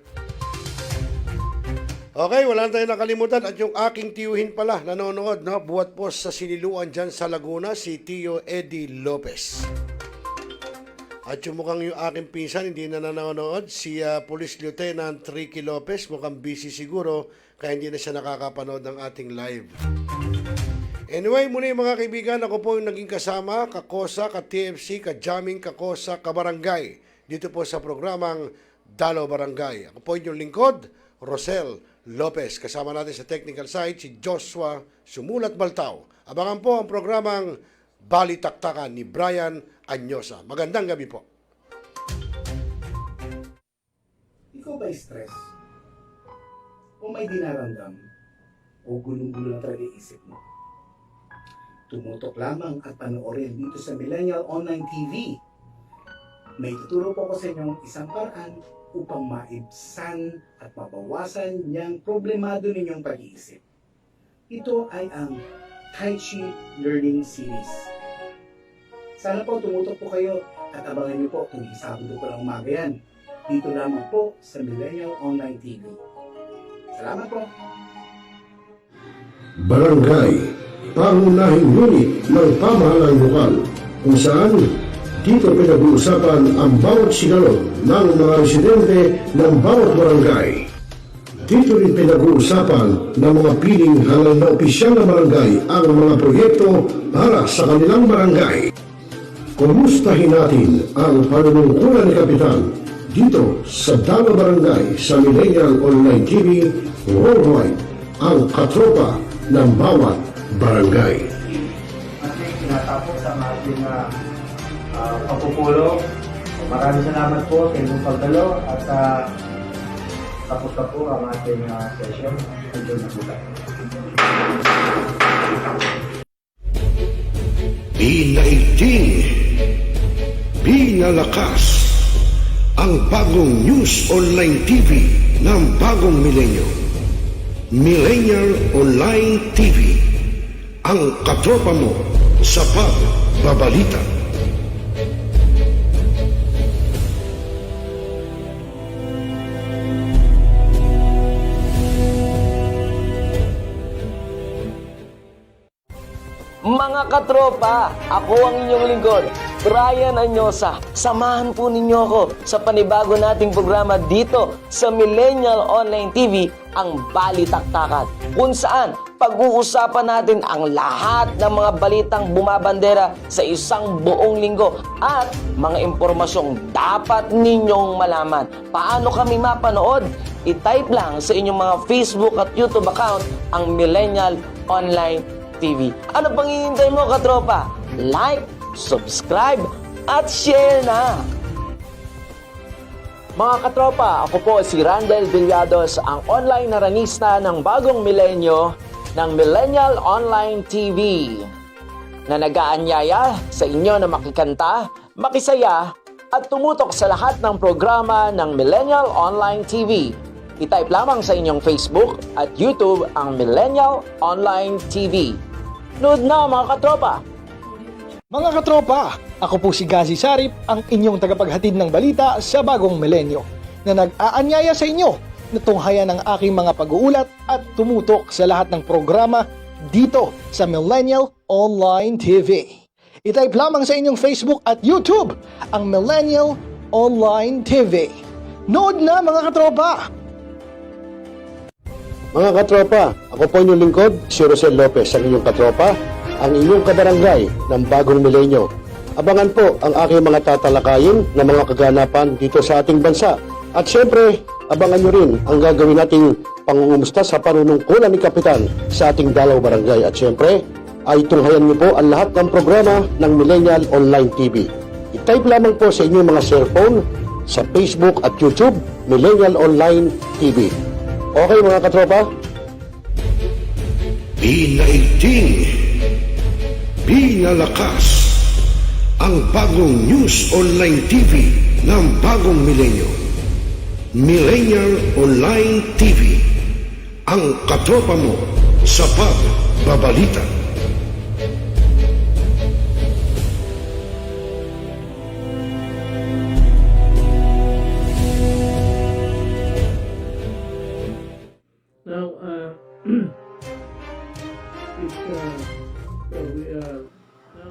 Okay, wala na tayong nakalimutan. At yung aking tiyuhin pala, nanonood, buhat po sa siniluan dyan sa Laguna, si Tio Eddie Lopez. At yung mukhang yung aking pinsan, hindi na nanonood, si Police Lieutenant Ricky Lopez, mukhang busy siguro, kaya hindi na siya nakakapanood ng ating live. Anyway, muna yung mga kaibigan, ako po yung naging kasama, kakosa, ka-TFC, ka-jamming, kakosa, ka-barangay, dito po sa programang Dalo Barangay. Ako po yung lingkod, Rosel Lopez. Kasama natin sa technical side si Joshua Sumulat Baltao. Abangan po ang programang Balitaktakan ni Brian Anyosa. Magandang gabi po. Ikaw ba stress? O may dinaramdam? O gulong-gulo na talaga isip mo? Tumutok lamang at panoorin dito sa Millennial Online TV. May tuturo po ko sa inyong isang paraan upang maibsan at mabawasan niyang problemado ninyong pag-iisip. Ito ay ang Tai Chi Learning Series. Sana po tumutok po kayo at abangan niyo po kung Sabado po ng umaga yan. Dito lamang po sa Millennial Online TV. Salamat po! Barangay, pangunahing unit ng pamahalaan lokal, kung saan dito pinag-uusapan ang bawat sigalot ng mga residente ng bawat barangay. Dito rin pinag-uusapan ng mga piling hanggang na opisyal na barangay ang mga proyekto para sa kanilang barangay. Kumustahin natin ang panunungkulan ni Kapitan dito sa Dalo Barangay sa Millennial Online TV Worldwide, ang katropa ng bawat barangay. Ating tinatapos ang ating pagpupulong. Maraming salamat po sa inyong pagdalo at tapos na po ang ating session. Enjoy na po tayo. Inaigting, pinalakas ang bagong News Online TV ng bagong milenyo. Millennial Online TV, ang katropa mo sa pagbabalita. Mga katropa, ako ang inyong lingkod, Brian Anyosa. Samahan po ninyo ako sa panibago nating programa dito sa Millennial Online TV, ang Balitaktakan, kung saan pag-uusapan natin ang lahat ng mga balitang bumabandera sa isang buong linggo at mga impormasyong dapat ninyong malaman. Paano kami mapanood? I-type lang sa inyong mga Facebook at YouTube account ang Millennial Online TV. Ano pang hinihintay mo, katropa? Like, subscribe, at share na! Mga katropa, ako po si Randel Villados, ang online naranista ng bagong milenyo ng Millennial Online TV, na nag-aanyaya sa inyo na makikanta, makisaya, at tumutok sa lahat ng programa ng Millennial Online TV. I-type lamang sa inyong Facebook at YouTube ang Millennial Online TV. Nood na mga katropa! Mga katropa, ako po si Gazi Sarip, ang inyong tagapaghatid ng balita sa bagong milenyo, na nag-aanyaya sa inyo na tunghayan ng aking mga pag-uulat at tumutok sa lahat ng programa dito sa Millennial Online TV. I-type lamang sa inyong Facebook at YouTube ang Millennial Online TV. Nood na mga katropa! Mga katropa, ako po inyong lingkod, si Rosel Lopez, ang inyong katropa, ang inyong kabarangay ng Bagong Milenyo. Abangan po ang aking mga tatalakayin na mga kaganapan dito sa ating bansa. At syempre, abangan nyo rin ang gagawin nating pangungumusta sa panunungkulan ni Kapitan sa ating Dalaw Barangay. At syempre, ay tunghayan nyo po ang lahat ng programa ng Millennial Online TV. I-type lamang po sa inyong mga cellphone sa Facebook at YouTube, Millennial Online TV. Okay mga katropa? Pinaigting, pinalakas ang bagong news online TV ng Bagong Milenyo. Millennial Online TV, ang katropa mo sa pagbabalita.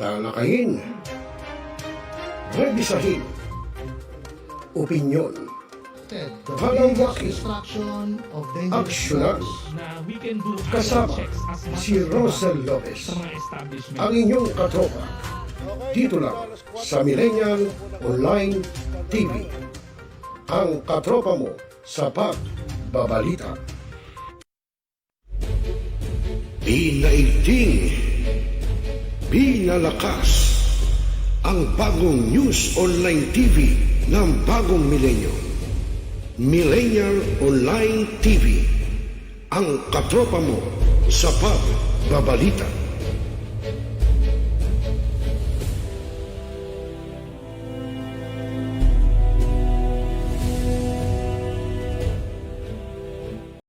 Talakayin, revisahin, opinyon, palawakin, aksyonan. Kasama si Rosel Lopez, ang inyong katropa, dito lang sa Millennial Online TV, ang katropa mo sa pagbabalita. Pinaigting, pinalakas ang bagong news online TV ng Bagong Milenyo. Millennial Online TV, ang katropa mo sa pagbabalita.